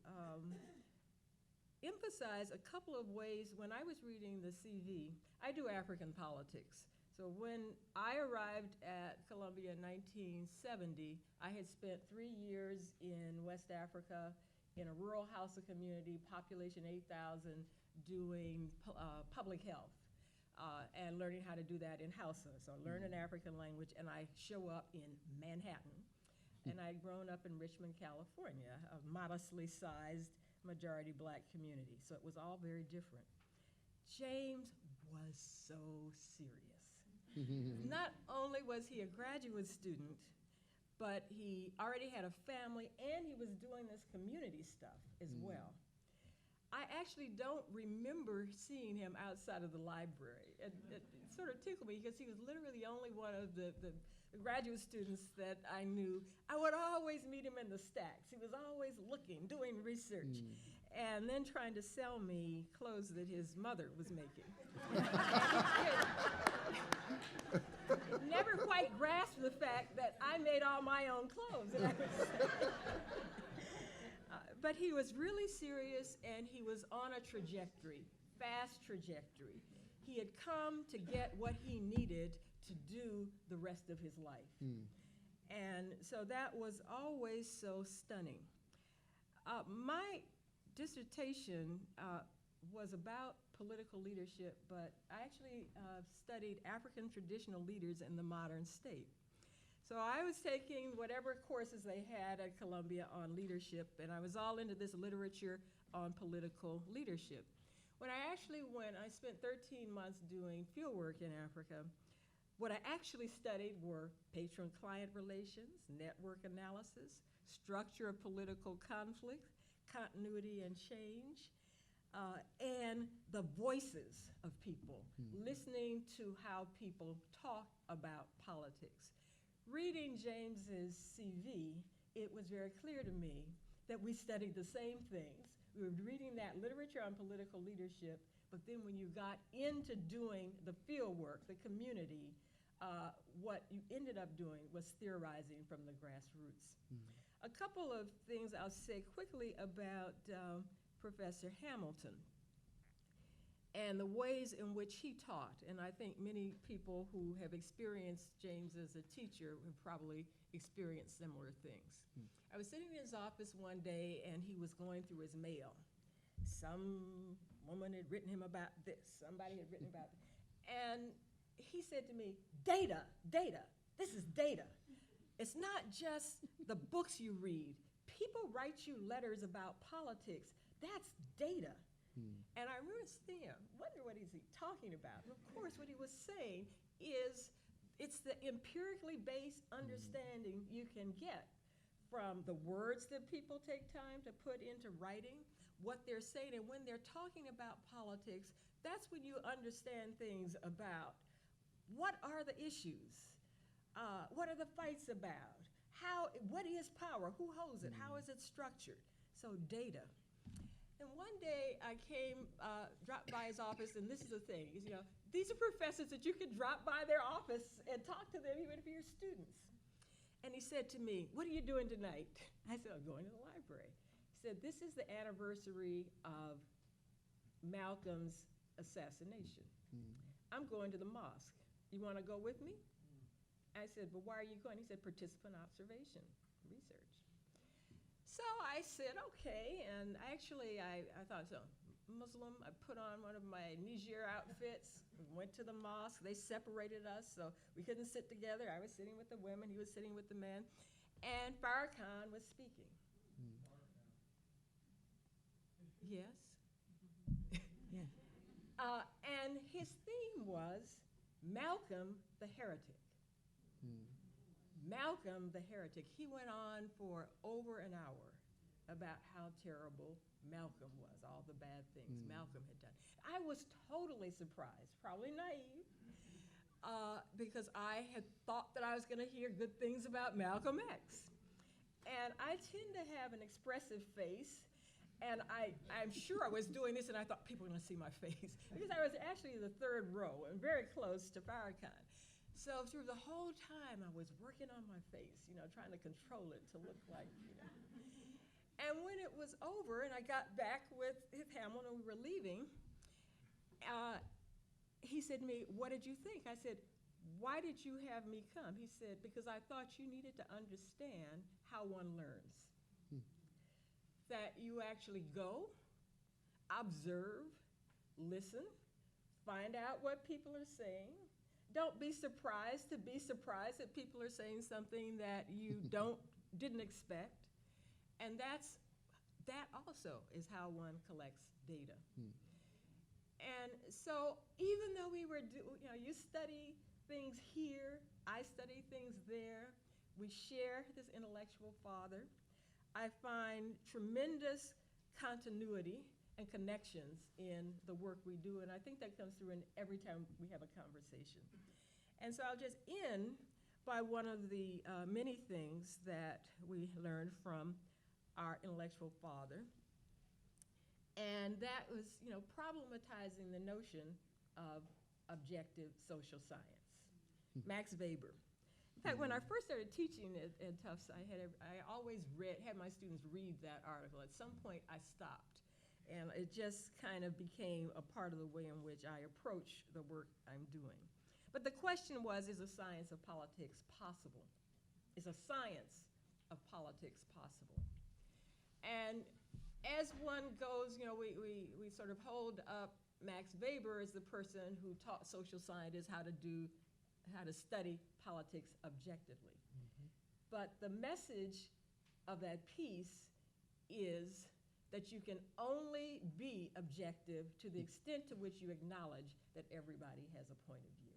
emphasize a couple of ways. When I was reading the CV, I do African politics. So when I arrived at Columbia in 1970, I had spent 3 years in West Africa in a rural Hausa community, population 8,000, doing public health and learning how to do that in Hausa. So I learned an African language, and I show up in Manhattan. And I'd grown up in Richmond, California, a modestly sized majority Black community. So it was all very different. James serious. Not only was he a graduate student, but he already had a family and he was doing this community stuff as well. I actually don't remember seeing him outside of the library. It sort of tickled me because he was literally the only one of the graduate students that I knew. I would always meet him in the stacks. He was always looking, doing research, and then trying to sell me clothes that his mother was making. Never quite grasped the fact that I made all my own clothes. But he was really serious, and he was on a trajectory, fast trajectory. He had come to get what he needed to do the rest of his life. And so that was always so stunning. My dissertation was about political leadership, but I actually studied African traditional leaders in the modern state. So I was taking whatever courses they had at Columbia on leadership, and I was all into this literature on political leadership. When I actually went, I spent 13 months doing fieldwork in Africa. What I actually studied were patron-client relations, network analysis, structure of political conflict, continuity and change, and the voices of people, listening to how people talk about politics. Reading James's CV, it was very clear to me that we studied the same things. We were reading that literature on political leadership, but then when you got into doing the field work, the community, what you ended up doing was theorizing from the grassroots. A couple of things I'll say quickly about Professor Hamilton and the ways in which he taught. And I think many people who have experienced James as a teacher have probably experienced similar things. I was sitting in his office one day, and he was going through his mail. Some woman had written him about this, somebody had written about this. And he said to me, data, data, this is data. It's not just the books you read. People write you letters about politics. That's data. And I remember thinking, wonder what is he talking about? And of course, what he was saying is it's the empirically based understanding you can get from the words that people take time to put into writing, what they're saying. And when they're talking about politics, that's when you understand things about what are the issues? What are the fights about? What is power? Who holds it? How is it structured? So data. And one day I dropped by his office, and this is the thing, these are professors that you can drop by their office and talk to them even if you're students. And he said to me, what are you doing tonight? I said, I'm going to the library. He said, this is the anniversary of Malcolm's assassination. I'm going to the mosque. You want to go with me? I said, but why are you going? He said, participant observation research. So I said, okay, and actually I thought, so Muslim, I put on one of my Niger outfits, went to the mosque, they separated us, so we couldn't sit together. I was sitting with the women, he was sitting with the men, and Farrakhan was speaking. Yes? Yeah. And his theme was Malcolm the Heretic. Malcolm the Heretic. He went on for over an hour about how terrible Malcolm was, all the bad things Malcolm had done. I was totally surprised, probably naive, because I had thought that I was going to hear good things about Malcolm X. And I tend to have an expressive face, and I'm sure I was doing this, and I thought people were going to see my face, because I was actually in the third row and very close to Farrakhan. So through the whole time, I was working on my face, trying to control it to look like, And when it was over and I got back with Hamilton and we were leaving, he said to me, what did you think? I said, why did you have me come? He said, because I thought you needed to understand how one learns. That you actually go, observe, listen, find out what people are saying. Don't be surprised to be surprised that people are saying something that you didn't expect. And that also is how one collects data. And so even though we were, you study things here, I study things there, we share this intellectual father, I find tremendous continuity and connections in the work we do, and I think that comes through in every time we have a conversation. And so I'll just end by one of the many things that we learned from our intellectual father, and that was, problematizing the notion of objective social science. Max Weber. In fact, when I first started teaching at Tufts, I always had my students read that article. At some point, I stopped, and it just kind of became a part of the way in which I approach the work I'm doing. But the question was, is a science of politics possible? Is a science of politics possible? And as one goes, we sort of hold up Max Weber as the person who taught social scientists how to study politics objectively. But the message of that piece is that you can only be objective to the extent to which you acknowledge that everybody has a point of view.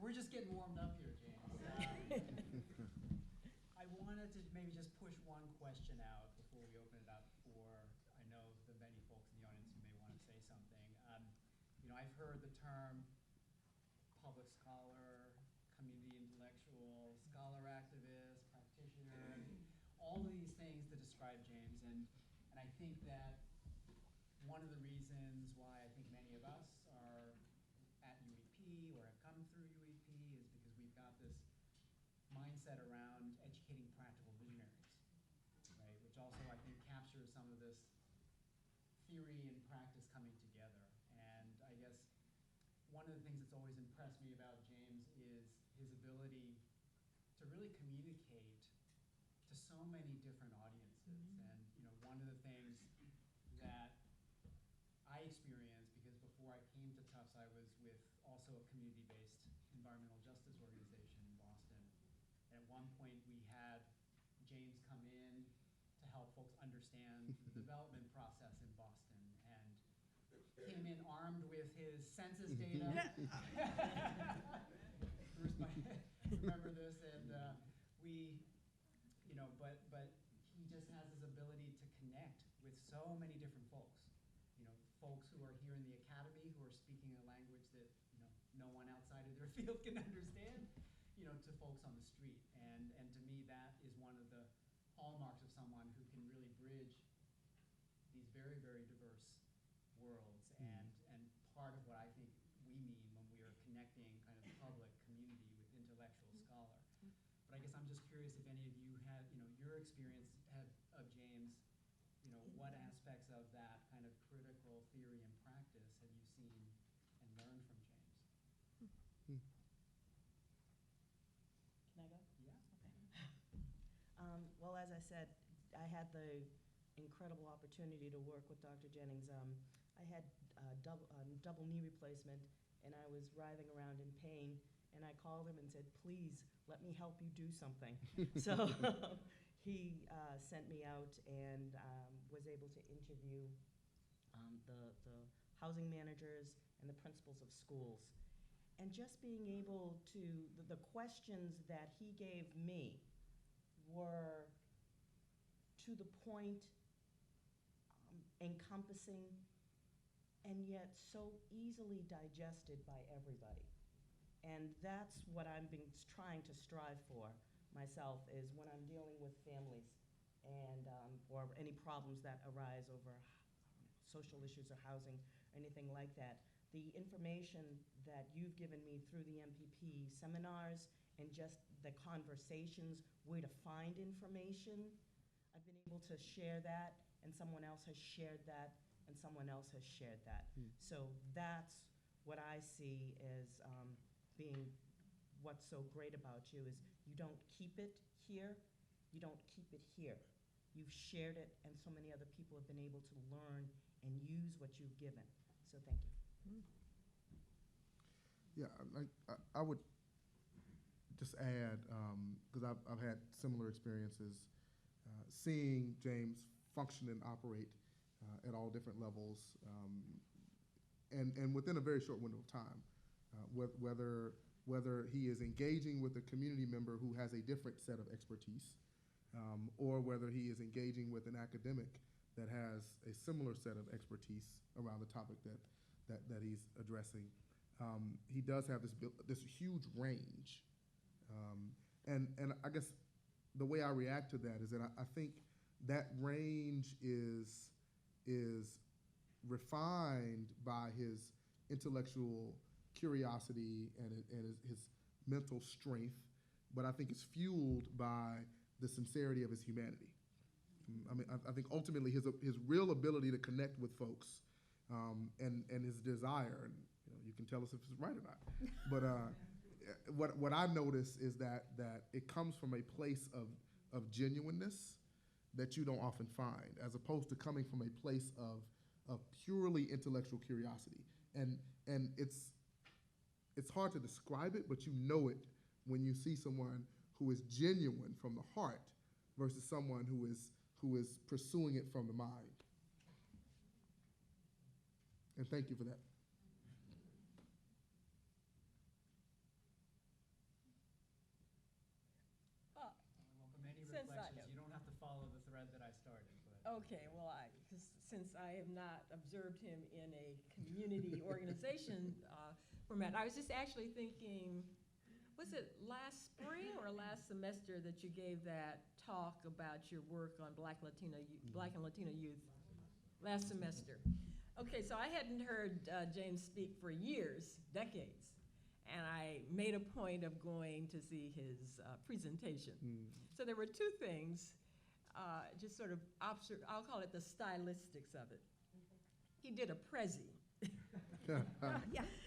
We're just getting warmed up here, James. I wanted to maybe just push one question out before we open it up for, I know, the many folks in the audience who may want to say something. I've heard the term public scholar, community intellectual, scholar activist, practitioner, all of these things to describe James. And I think that one of the reasons why I think many of us are at UEP or have come through UEP is because we've got this mindset around educating practical visionaries, right? Which also I think captures some of this theory and practice coming together. And I guess one of the things that's always impressed me about James is his ability to really communicate to so many different audiences. And one of the things that I experienced, because before I came to Tufts, I was with also a community-based environmental justice organization in Boston. And at one point, we had James come in to help folks understand the development process in Boston, and came in armed with his census data. Bruce might remember this, and but he just has this ability to connect with so many different folks. Folks who are here in the academy who are speaking a language that no one outside of their field can understand, to folks on the street. And to me, that is one of the hallmarks of someone who can really bridge these very, very diverse worlds. And part of what I think we mean when we are connecting kind of public community with intellectual scholar. But I guess I'm just curious if any of you have, your experience of James, what aspects of that kind of critical theory and practice have you seen and learned from James? Can I go? Yeah. Okay. Well, as I said, I had the incredible opportunity to work with Dr. Jennings. I had double knee replacement, and I was writhing around in pain, and I called him and said, please, let me help you do something. So he sent me out and was able to interview the housing managers and the principals of schools. And just being able to, the questions that he gave me were to the point, encompassing, and yet so easily digested by everybody. And that's what I've been trying to strive for myself, is when I'm dealing with families and or any problems that arise over social issues or housing or anything like that. The information that you've given me through the MPP seminars and just the conversations, where to find information, I've been able to share that, and someone else has shared that, and someone else has shared that. So that's what I see as being what's so great about you, is you don't keep it here, you don't keep it here. You've shared it, and so many other people have been able to learn and use what you've given. So thank you. Yeah, I would just add, because I've had similar experiences, seeing James function and operate at all different levels, and within a very short window of time, whether he is engaging with a community member who has a different set of expertise, or whether he is engaging with an academic that has a similar set of expertise around the topic that he's addressing. He does have this huge range, and I guess the way I react to that is that I think that range is refined by his intellectual curiosity and his mental strength, but I think it's fueled by the sincerity of his humanity. I mean, I think ultimately his real ability to connect with folks, and his desire, and you can tell us if it's right or not. But what I notice is that it comes from a place of genuineness that you don't often find, as opposed to coming from a place of purely intellectual curiosity. And it's hard to describe it, but you know it when you see someone who is genuine from the heart versus someone who is pursuing it from the mind. And thank you for that. Welcome any Since I reflections. know. You don't have to follow the thread that I started. But. Okay, well, since I have not observed him in a community organization format, I was just actually thinking, was it last spring or last semester that you gave that talk about your work on Black and Latino youth? Last semester. Okay, so I hadn't heard James speak for years, decades, and I made a point of going to see his presentation. So there were two things, just sort of, I'll call it the stylistics of it. He did a Prezi. Yeah.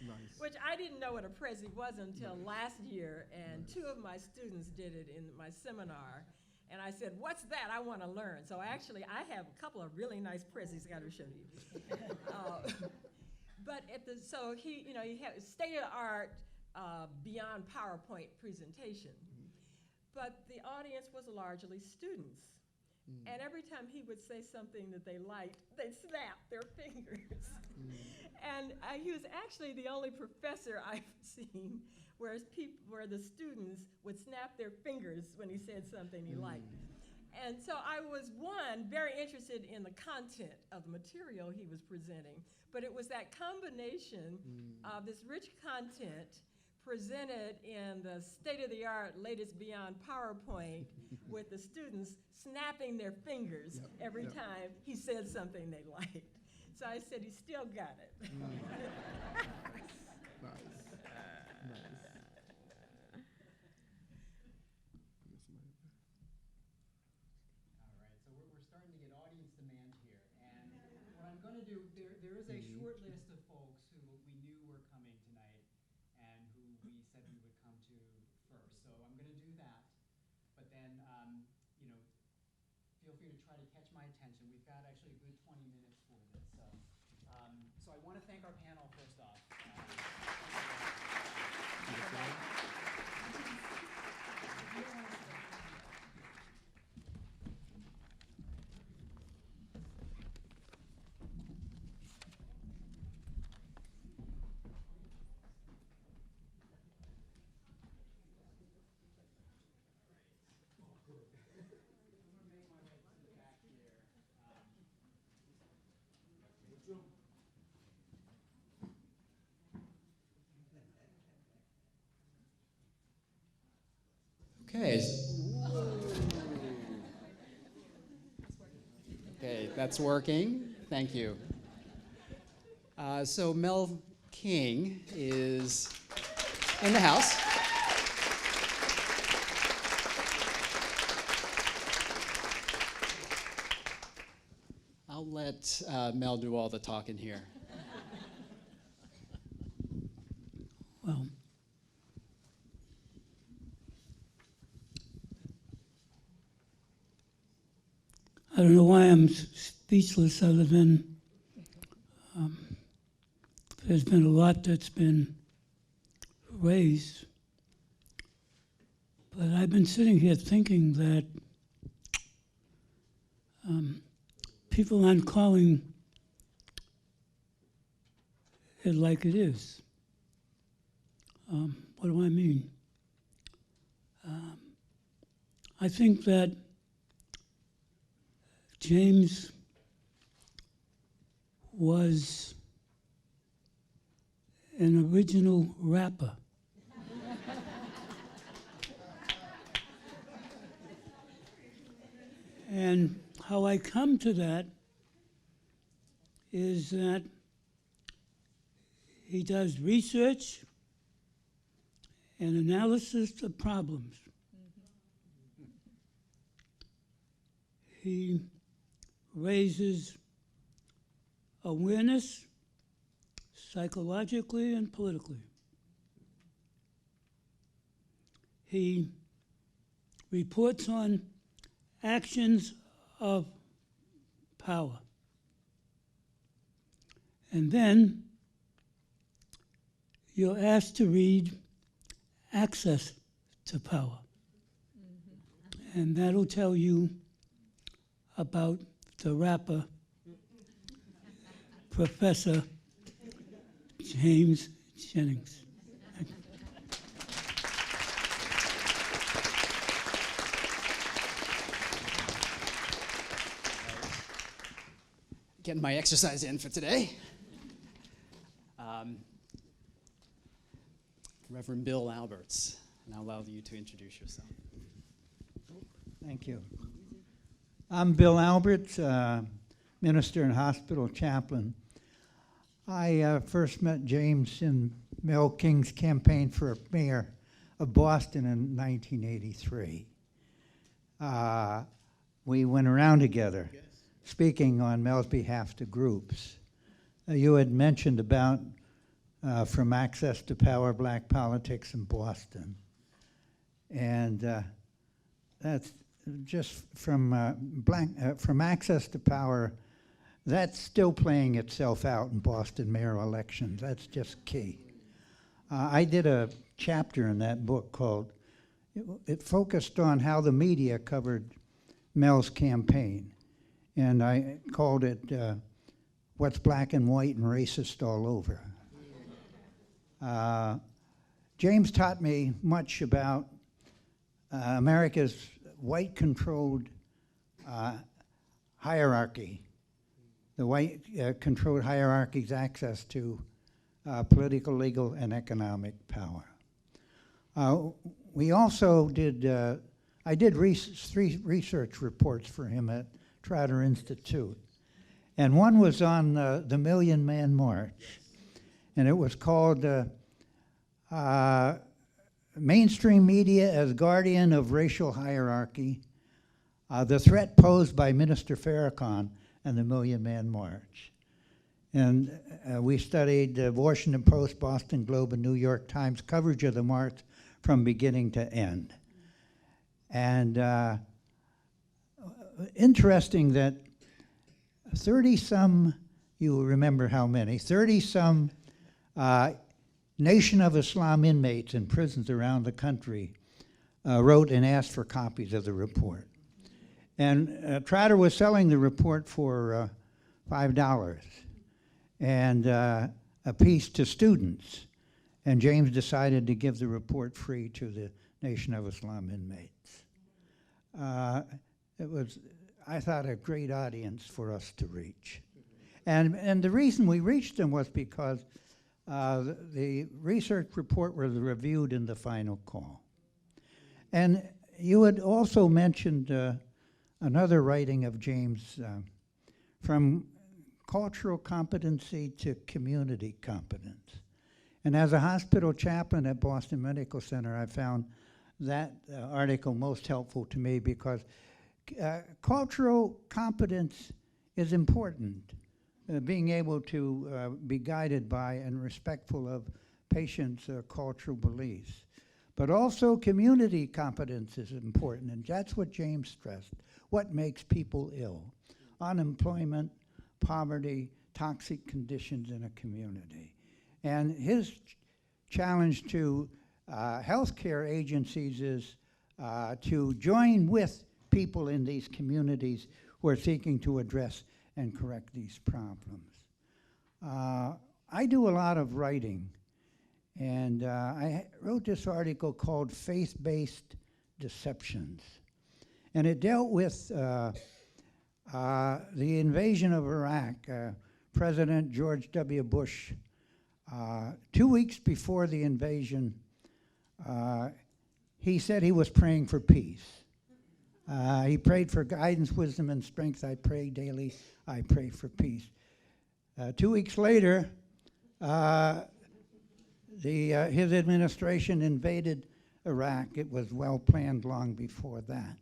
Nice. Which I didn't know what a Prezi was until last year, and two of my students did it in my seminar, and I said, "What's that? I want to learn." So actually, I have a couple of really nice Prezis I got to show you. But so he had state-of-the-art, beyond PowerPoint presentation, but the audience was largely students. And every time he would say something that they liked, they'd snap their fingers. And he was actually the only professor I've seen where the students would snap their fingers when he said something he liked. And so I was, very interested in the content of the material he was presenting, but it was that combination of this rich content presented in the state-of-the-art, latest beyond PowerPoint with the students snapping their fingers every time he said something they liked. So I said, he still got it. All right, so we're starting to get audience demand here. And what I'm going to do, there is a short list of folks who we knew were coming tonight and who we said we would come to first. So I'm going to do that. But then, feel free to try to catch my attention. We've got actually a good 20 minutes for this. So I want to thank our panel first off. Okay. Okay, that's working. Thank you. So Mel King is in the house. I'll let Mel do all the talking here. Well, I don't know why I'm speechless other than there's been a lot that's been raised. But I've been sitting here thinking that people aren't calling it like it is. What do I mean? I think that James was an original rapper. And how I come to that is that he does research and analysis of problems. He raises awareness psychologically and politically. He reports on actions of power. And then you're asked to read access to power. And that'll tell you about the rapper, Professor James Jennings. Getting my exercise in for today. Reverend Bill Alberts, and I'll allow you to introduce yourself. Thank you. I'm Bill Alberts, minister and hospital chaplain. I first met James in Mel King's campaign for mayor of Boston in 1983. We went around together, speaking on Mel's behalf to groups. You had mentioned about From Access to Power, Black Politics in Boston. And that's just from Access to Power, that's still playing itself out in Boston mayor elections. That's just key. I did a chapter in that book called, it focused on how the media covered Mel's campaign. And I called it What's Black and White and Racist All Over. James taught me much about America's white-controlled hierarchy, the white-controlled hierarchy's access to political, legal, and economic power. We also did, I did three research reports for him at Trotter Institute. And one was on the Million Man March. And it was called Mainstream Media as Guardian of Racial Hierarchy, the Threat Posed by Minister Farrakhan and the Million Man March. And we studied the Washington Post, Boston Globe, and New York Times coverage of the march from beginning to end. And interesting that 30-some, you will remember how many, 30-some Nation of Islam inmates in prisons around the country wrote and asked for copies of the report. And Trotter was selling the report for $5 and a piece to students. And James decided to give the report free to the Nation of Islam inmates. It was, I thought, a great audience for us to reach. And the reason we reached them was because the research report was reviewed in the final call. And you had also mentioned another writing of James, from cultural competency to community competence. And as a hospital chaplain at Boston Medical Center, I found that article most helpful to me because cultural competence is important. Being able to be guided by and respectful of patients' cultural beliefs. But also community competence is important, and that's what James stressed. What makes people ill? Unemployment, poverty, toxic conditions in a community. And his challenge to healthcare agencies is to join with people in these communities who are seeking to address and correct these problems. I do a lot of writing, and I wrote this article called Faith-Based Deceptions. And it dealt with the invasion of Iraq. President George W. Bush, 2 weeks before the invasion, he said he was praying for peace. He prayed for guidance, wisdom, and strength. I pray daily. I pray for peace. 2 weeks later, his administration invaded Iraq. It was well planned long before that.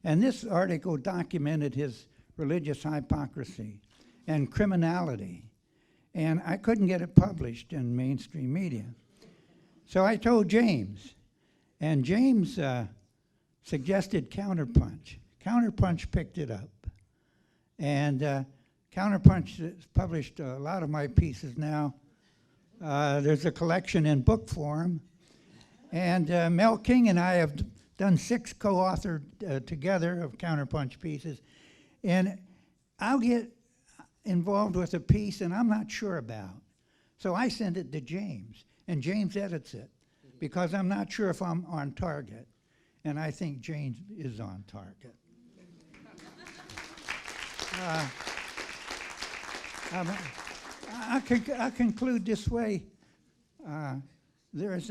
And this article documented his religious hypocrisy and criminality. And I couldn't get it published in mainstream media. So I told James, and James suggested Counterpunch. Counterpunch picked it up. And Counterpunch has published a lot of my pieces now. There's a collection in book form. And Mel King and I have done 6 co-authored together of Counterpunch pieces. And I'll get involved with a piece and I'm not sure about. So I send it to James, and James edits it because I'm not sure if I'm on target. And I think James is on target. I'll conclude this way. There's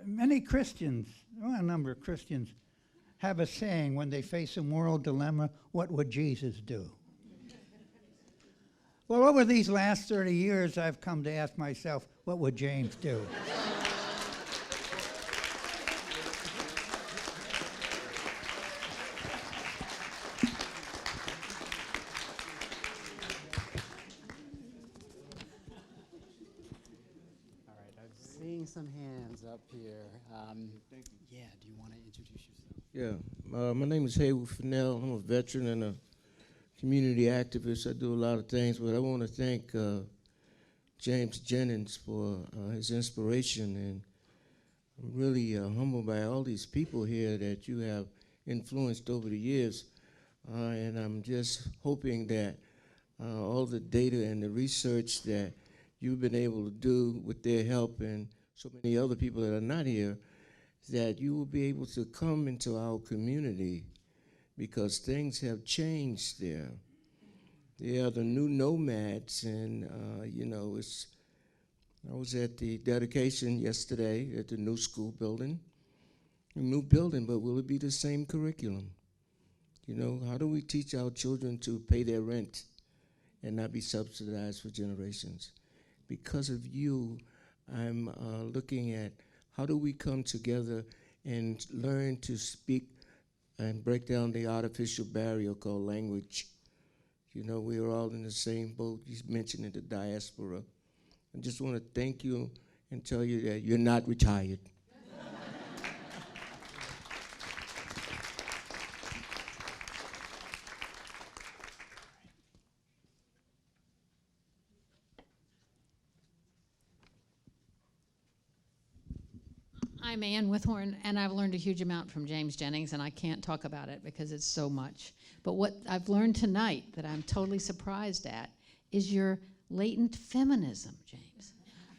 many Christians, well, a number of Christians, have a saying when they face a moral dilemma, what would Jesus do? Well, over these last 30 years, I've come to ask myself, what would James do? All right, I'm seeing some hands up here. Yeah, do you want to introduce yourself? Yeah, my name is Haywood Fennell. I'm a veteran and a community activist. I do a lot of things, but I want to thank James Jennings for his inspiration, and I'm really humbled by all these people here that you have influenced over the years, and I'm just hoping that all the data and the research that you've been able to do with their help and so many other people that are not here, that you will be able to come into our community, because things have changed there. They are the new nomads, and you know, I was at the dedication yesterday at the new school building. A new building, but will it be the same curriculum? You know, how do we teach our children to pay their rent and not be subsidized for generations? Because of you, I'm looking at how do we come together and learn to speak and break down the artificial barrier called language. You know, we are all in the same boat. You mentioned the diaspora. I just want to thank you and tell you that you're not retired. I'm Ann Withorn, and I've learned a huge amount from James Jennings, and I can't talk about it because it's so much. But what I've learned tonight that I'm totally surprised at is your latent feminism, James.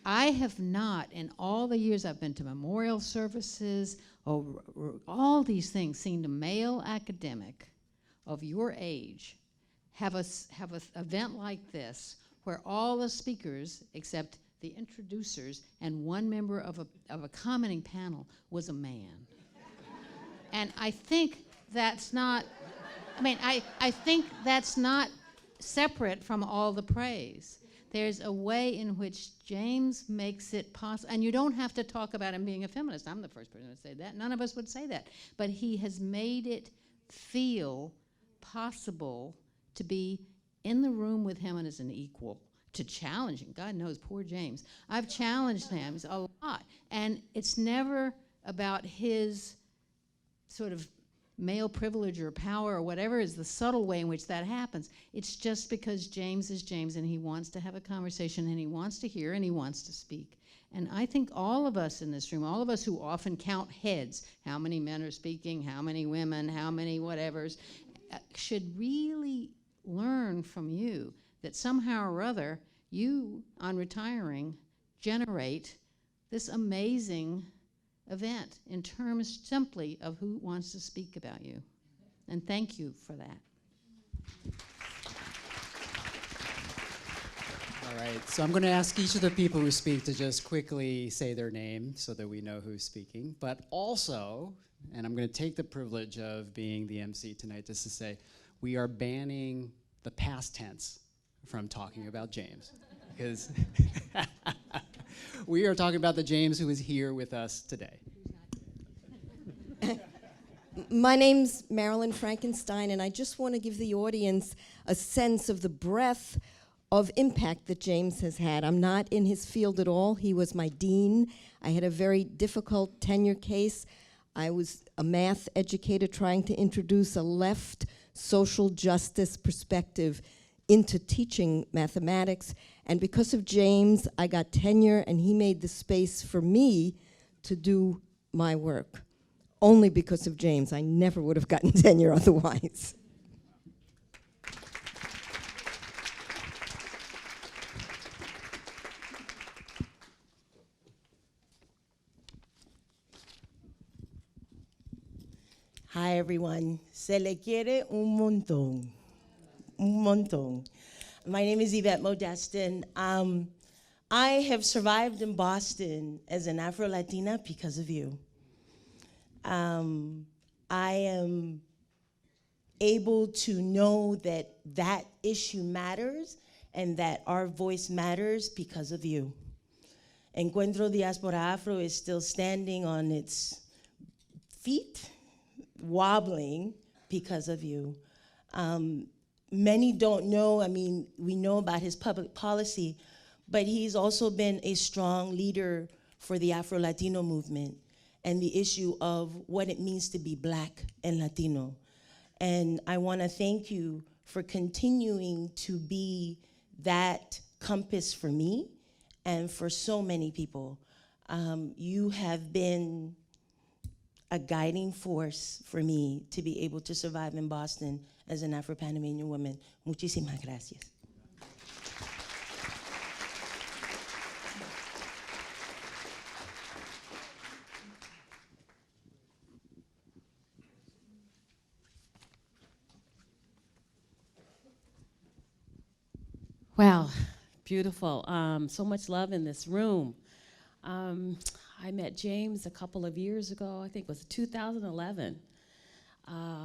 I have not, in all the years I've been to memorial services, all these things, seen a male academic of your age have an event like this where all the speakers, except the introducers and one member of a commenting panel, was a man. And I think that's not, I think that's not separate from all the praise. There's a way in which James makes it possible, and you don't have to talk about him being a feminist. I'm the first person to say that. None of us would say that. But he has made it feel possible to be in the room with him and as an equal, to challenge him. God knows, poor James. I've challenged him a lot. And it's never about his sort of male privilege or power or whatever is the subtle way in which that happens. It's just because James is James and he wants to have a conversation and he wants to hear and he wants to speak. And I think all of us in this room, all of us who often count heads, how many men are speaking, how many women, how many whatevers, should really learn from you that somehow or other, you, on retiring, generate this amazing event in terms simply of who wants to speak about you. And thank you for that. All right, so I'm going to ask each of the people who speak to just quickly say their name so that we know who's speaking. But also, and I'm going to take the privilege of being the MC tonight just to say, we are banning the past tense from talking about James. Because we are talking about the James who is here with us today. My name's Marilyn Frankenstein, and I just want to give the audience a sense of the breadth of impact that James has had. I'm not in his field at all. He was my dean. I had a very difficult tenure case. I was a math educator trying to introduce a left social justice perspective into teaching mathematics. And because of James, I got tenure, and he made the space for me to do my work. Only because of James. I never would have gotten tenure otherwise. Hi, everyone. Se le quiere un montón. Un montón. My name is Yvette Modestin. I have survived in Boston as an Afro-Latina because of you. I am able to know that that issue matters and that our voice matters because of you. Encuentro Diaspora Afro is still standing on its feet, wobbling because of you. Many don't know, I mean, we know about his public policy, but he's also been a strong leader for the Afro-Latino movement and the issue of what it means to be Black and Latino. And I wanna thank you for continuing to be that compass for me and for so many people. You have been a guiding force for me to be able to survive in Boston as an Afro-Panamanian woman. Muchísimas gracias. Wow, beautiful. So much love in this room. I met James a couple of years ago, I think it was 2011,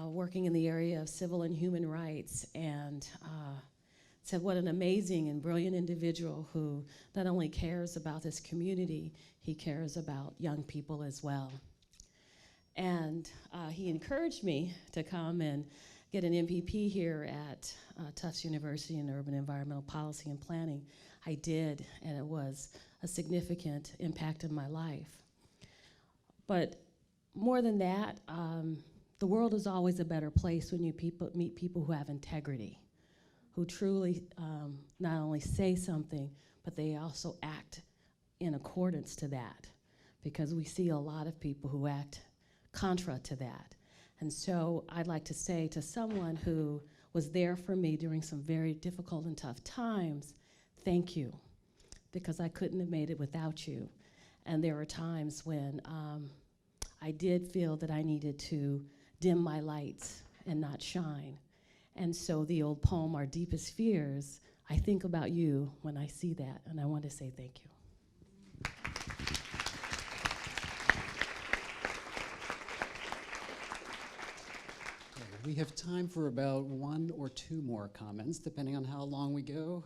working in the area of civil and human rights, and said what an amazing and brilliant individual who not only cares about this community, he cares about young people as well. And he encouraged me to come and get an MPP here at Tufts University in Urban Environmental Policy and Planning. I did, and it was a significant impact in my life. But more than that, the world is always a better place when you meet people who have integrity, who truly not only say something, but they also act in accordance to that, because we see a lot of people who act contra to that. And so I'd like to say to someone who was there for me during some very difficult and tough times, thank you, because I couldn't have made it without you. And there were times when I did feel that I needed to dim my lights and not shine. And so the old poem, Our Deepest Fears, I think about you when I see that, and I want to say thank you. We have time for about 1 or 2 more comments, depending on how long we go,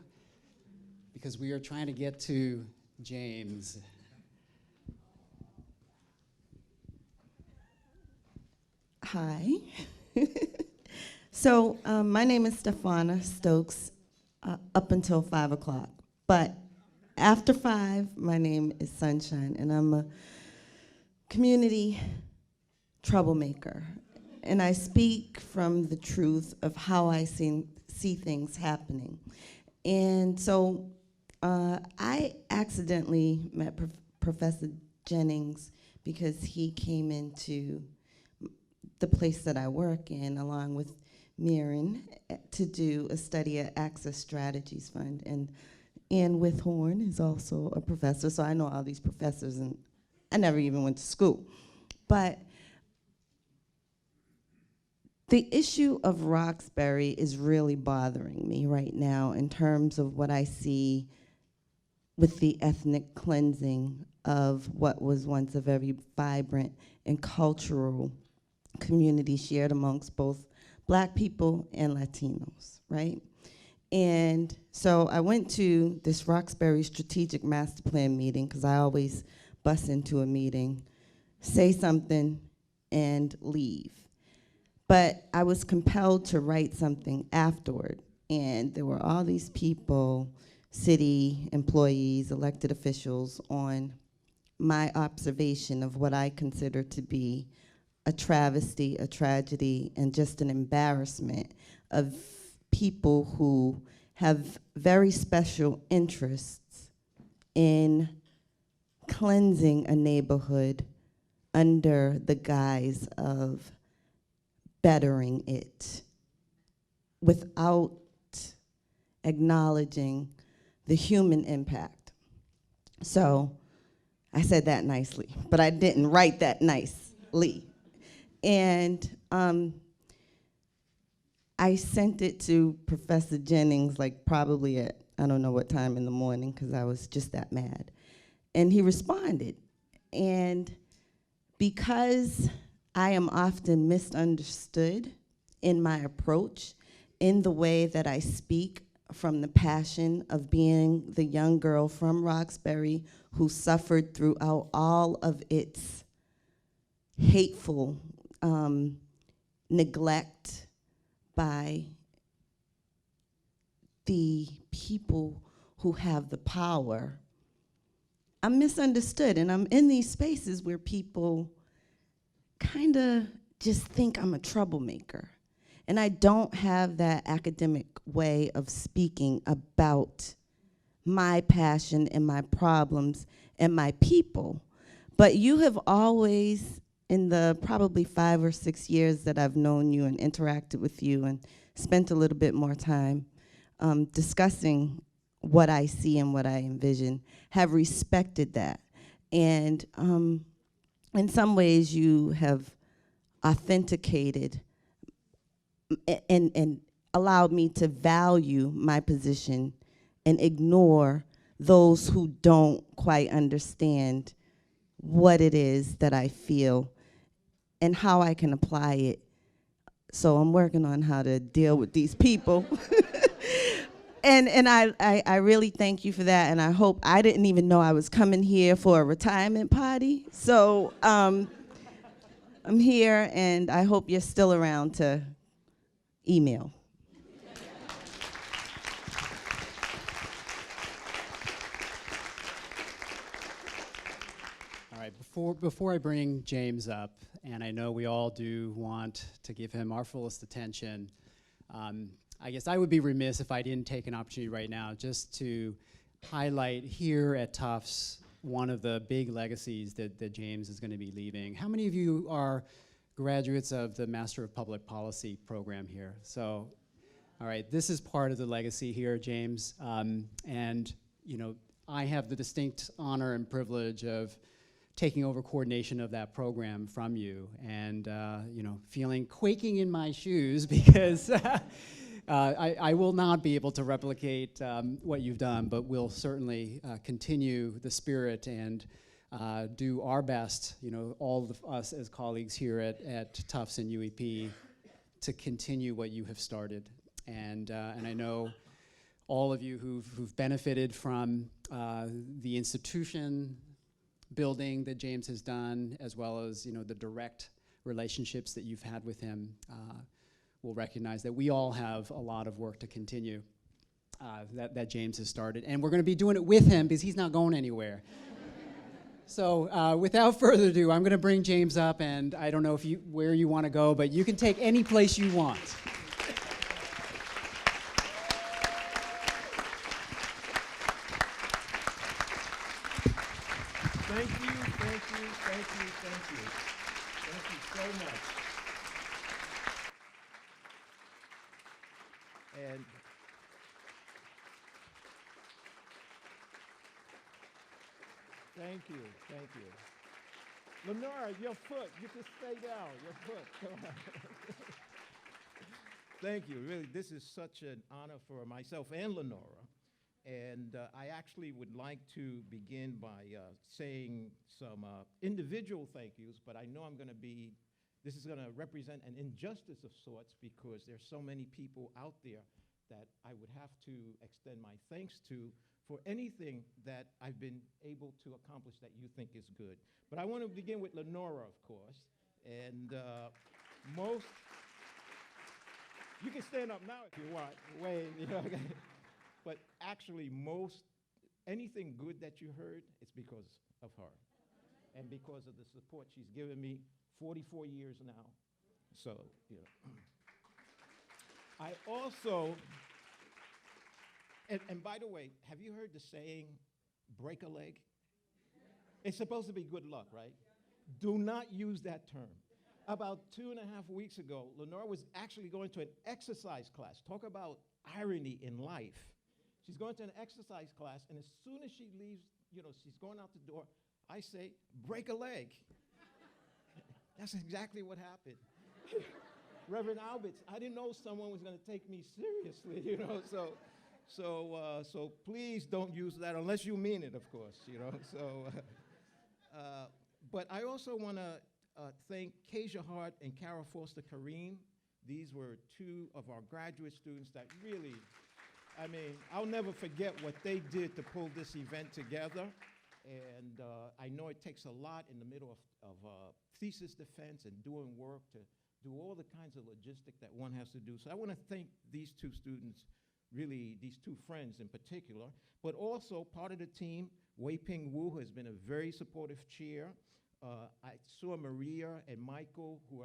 because we are trying to get to James. Hi. So my name is Stefana Stokes, up until 5 o'clock. But after 5, my name is Sunshine, and I'm a community troublemaker. And I speak from the truth of how I see things happening. And so I accidentally met Professor Jennings because he came into the place that I work in along with Mirren to do a study at Access Strategies Fund. And Ann Withhorn is also a professor, so I know all these professors, and I never even went to school. But the issue of Roxbury is really bothering me right now in terms of what I see with the ethnic cleansing of what was once a very vibrant and cultural community shared amongst both Black people and Latinos, right? And so I went to this Roxbury Strategic Master Plan meeting, because I always bust into a meeting, say something, and leave. But I was compelled to write something afterward, and there were all these people, city employees, elected officials, on my observation of what I consider to be a travesty, a tragedy, and just an embarrassment of people who have very special interests in cleansing a neighborhood under the guise of bettering it without acknowledging the human impact. So I said that nicely, but I didn't write that nicely. And I sent it to Professor Jennings, like probably at, I don't know what time in the morning, because I was just that mad. And he responded. And because I am often misunderstood in my approach, in the way that I speak from the passion of being the young girl from Roxbury who suffered throughout all of its hateful neglect by the people who have the power, I'm misunderstood, and I'm in these spaces where people kind of just think I'm a troublemaker. And I don't have that academic way of speaking about my passion and my problems and my people. But you have always, in the probably 5 or 6 years that I've known you and interacted with you and spent a little bit more time discussing what I see and what I envision, have respected that. And in some ways you have authenticated and allowed me to value my position and ignore those who don't quite understand what it is that I feel and how I can apply it. So I'm working on how to deal with these people. And I really thank you for that, and I hope, I didn't even know I was coming here for a retirement party. So I'm here, and I hope you're still around to email. All right, before I bring James up, and I know we all do want to give him our fullest attention, I guess I would be remiss if I didn't take an opportunity right now just to highlight here at Tufts one of the big legacies that James is going to be leaving. How many of you are graduates of the Master of Public Policy program here? So, all right, this is part of the legacy here, James. And, you know, I have the distinct honor and privilege of taking over coordination of that program from you, and you know, quaking in my shoes because I will not be able to replicate what you've done, but we'll certainly continue the spirit and do our best, you know, all of us as colleagues here at Tufts and UEP, to continue what you have started. And I know all of you who've benefited from the institution building that James has done, as well as, you know, the direct relationships that you've had with him, will recognize that we all have a lot of work to continue that James has started. And we're going to be doing it with him because he's not going anywhere. So without further ado, I'm going to bring James up, and I don't know where you want to go, but you can take any place you want. And thank you, thank you. Lenora, your foot, you can stay down, your foot, come on. Thank you, really, this is such an honor for myself and Lenora. And I actually would like to begin by saying some individual thank yous, but I know this is gonna represent an injustice of sorts because there's so many people out there that I would have to extend my thanks to for anything that I've been able to accomplish that you think is good. But I want to begin with Lenora, of course, and you can stand up now if you want, wave, you know. But actually, anything good that you heard, it's because of her. And because of the support she's given me 44 years now. So, you know. I also, and by the way, have you heard the saying, break a leg? It's supposed to be good luck, right? Do not use that term. About 2.5 weeks ago, Lenora was actually going to an exercise class. Talk about irony in life. She's going to an exercise class, and as soon as she leaves, you know, she's going out the door, I say, break a leg. That's exactly what happened. Reverend Alberts, I didn't know someone was going to take me seriously, you know, so please don't use that unless you mean it, of course, you know. But I also want to thank Keisha Hart and Carol Foster Kareem. These were two of our graduate students that really, I mean, I'll never forget what they did to pull this event together. And I know it takes a lot in the middle of thesis defense and doing work to do all the kinds of logistic that one has to do. So I want to thank these two students, really these two friends in particular, but also part of the team, Wei Ping Wu, who has been a very supportive chair. I saw Maria and Michael, who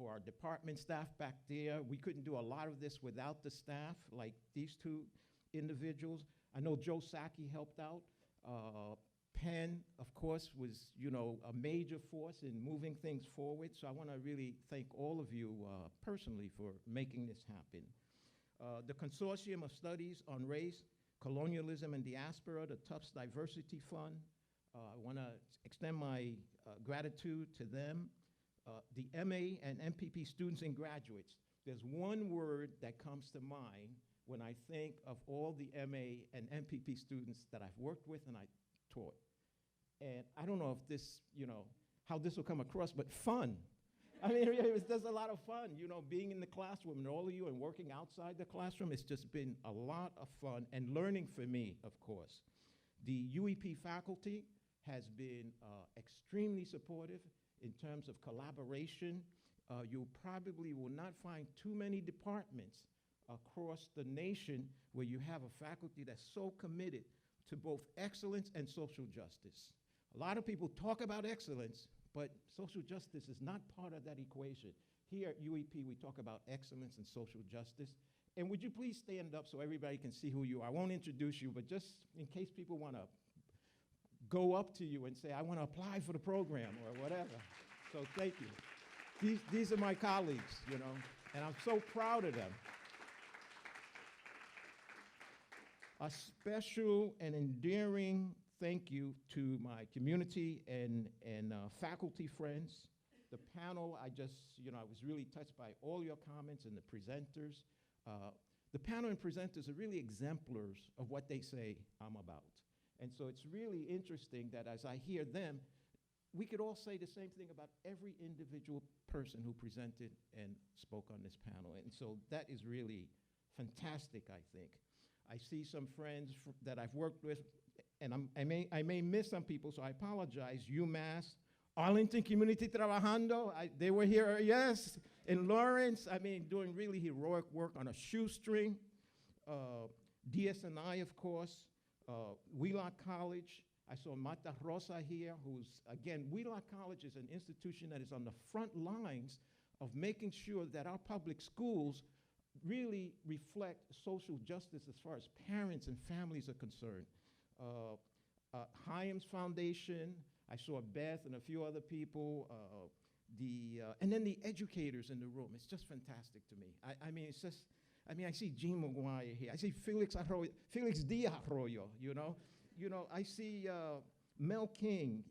are department staff back there. We couldn't do a lot of this without the staff, like these two individuals. I know Joe Saki helped out. Penn, of course, was, you know, a major force in moving things forward. So I want to really thank all of you personally for making this happen. The Consortium of Studies on Race, Colonialism, and Diaspora, the Tufts Diversity Fund. I want to extend my gratitude to them. The MA and MPP students and graduates. There's one word that comes to mind when I think of all the MA and MPP students that I've worked with and I taught. And I don't know if this, you know, how this will come across, but fun. I mean, there's a lot of fun, you know, being in the classroom and all of you and working outside the classroom. It's just been a lot of fun and learning for me, of course. The UEP faculty has been extremely supportive in terms of collaboration. You probably will not find too many departments across the nation where you have a faculty that's so committed to both excellence and social justice. A lot of people talk about excellence, but social justice is not part of that equation. Here at UEP, we talk about excellence and social justice. And would you please stand up so everybody can see who you are? I won't introduce you, but just in case people want to go up to you and say, I want to apply for the program or whatever. So thank you. These are my colleagues, you know, and I'm so proud of them. A special and endearing thank you to my community and faculty friends. The panel, I was really touched by all your comments and the presenters. The panel and presenters are really exemplars of what they say I'm about. And so it's really interesting that as I hear them, we could all say the same thing about every individual person who presented and spoke on this panel. And so that is really fantastic, I think. I see some friends that I've worked with, and I may miss some people, so I apologize. UMass, Arlington Community Trabajando, they were here, yes. In Lawrence, I mean, doing really heroic work on a shoestring. DSNI, of course. Wheelock College. I saw Mata Rosa here, who's, again, Wheelock College is an institution that is on the front lines of making sure that our public schools really reflect social justice as far as parents and families are concerned. Hyams Foundation, I saw Beth and a few other people, and then the educators in the room. It's just fantastic to me. I mean, it's just, I mean, I see Gene McGuire here. I see Felix Diaz Arroyo, you know. I see Mel King,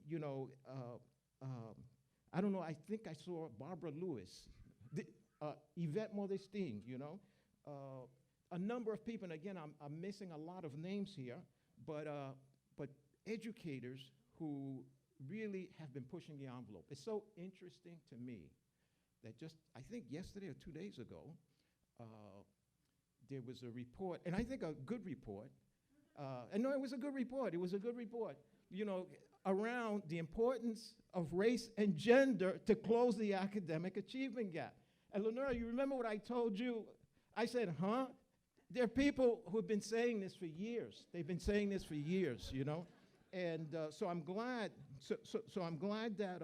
I don't know, I think I saw Barbara Lewis, Yvette Modestine, a number of people, and again, I'm missing a lot of names here, but educators who really have been pushing the envelope. It's so interesting to me that just, I think yesterday or 2 days ago, there was a report, and I think a good report, and no, it was a good report. It was a good report, around the importance of race and gender to close the academic achievement gap. And Lenora, you remember what I told you? I said, huh? There are people who have been saying this for years. They've been saying this for years, And so I'm glad. So I'm glad that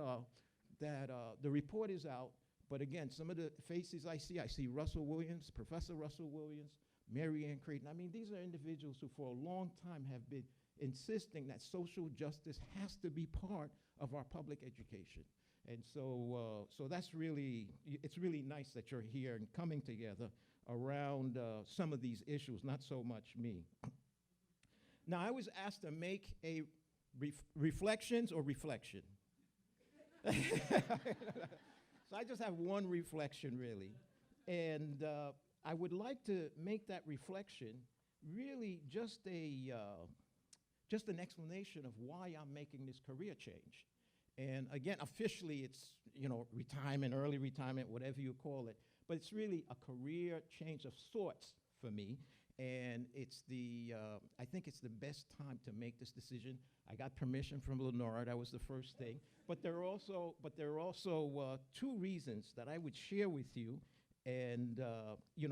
the report is out. But again, some of the faces I see Russell Williams, Professor Russell Williams, Mary Ann Creighton. I mean, these are individuals who for a long time have been insisting that social justice has to be part of our public education. And so that's really, it's really nice that you're here and coming together around some of these issues, not so much me. Now, I was asked to make a reflections or reflection. So I just have one reflection, really. And I would like to make that reflection really just an explanation of why I'm making this career change. And again, officially it's, retirement, early retirement, whatever you call it, but it's really a career change of sorts for me. And it's I think it's the best time to make this decision. I got permission from Lenora, that was the first thing. But there are also two reasons that I would share with you, and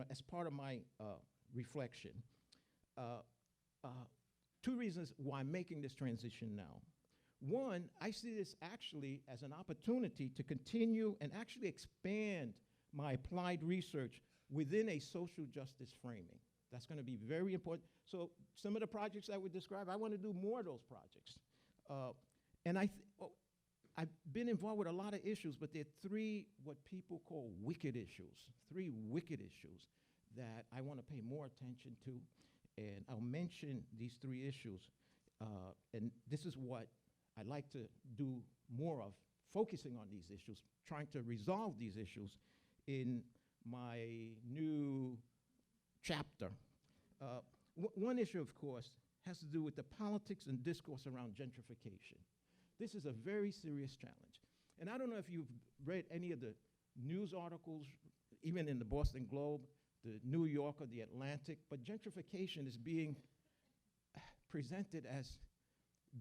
as part of my reflection. Two reasons why I'm making this transition now. One, I see this actually as an opportunity to continue and actually expand my applied research within a social justice framing. That's going to be very important. So some of the projects I would describe, I want to do more of those projects. And I've been involved with a lot of issues, but there are three what people call wicked issues, that I want to pay more attention to. And I'll mention these three issues. And this is what I'd like to do more of, focusing on these issues, trying to resolve these issues in my new chapter. One issue, of course, has to do with the politics and discourse around gentrification. This is a very serious challenge. And I don't know if you've read any of the news articles, even in the Boston Globe, the New Yorker, the Atlantic, but gentrification is being presented as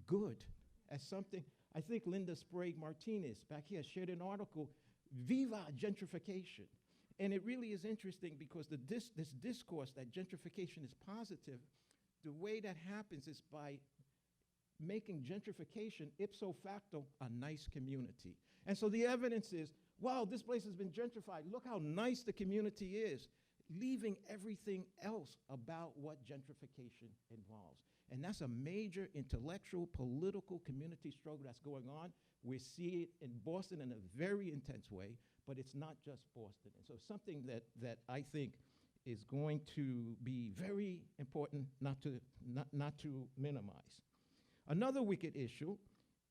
good, as something. I think Linda Sprague Martinez back here shared an article, Viva Gentrification. And it really is interesting because this discourse that gentrification is positive, the way that happens is by making gentrification ipso facto a nice community. And so the evidence is, wow, this place has been gentrified. Look how nice the community is, leaving everything else about what gentrification involves. And that's a major intellectual, political, community struggle that's going on. We see it in Boston in a very intense way, but it's not just Boston. And so something that I think is going to be very important not to minimize. Another wicked issue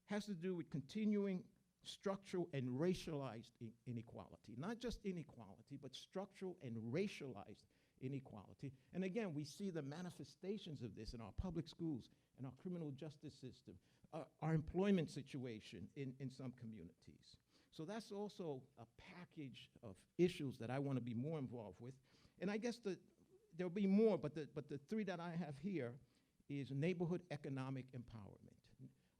has to do with continuing structural and racialized inequality. Not just inequality, but structural and racialized inequality. And again, we see the manifestations of this in our public schools, in our criminal justice system, our employment situation in some communities. So that's also a package of issues that I want to be more involved with. And I guess there'll be more, but the three that I have here is neighborhood economic empowerment.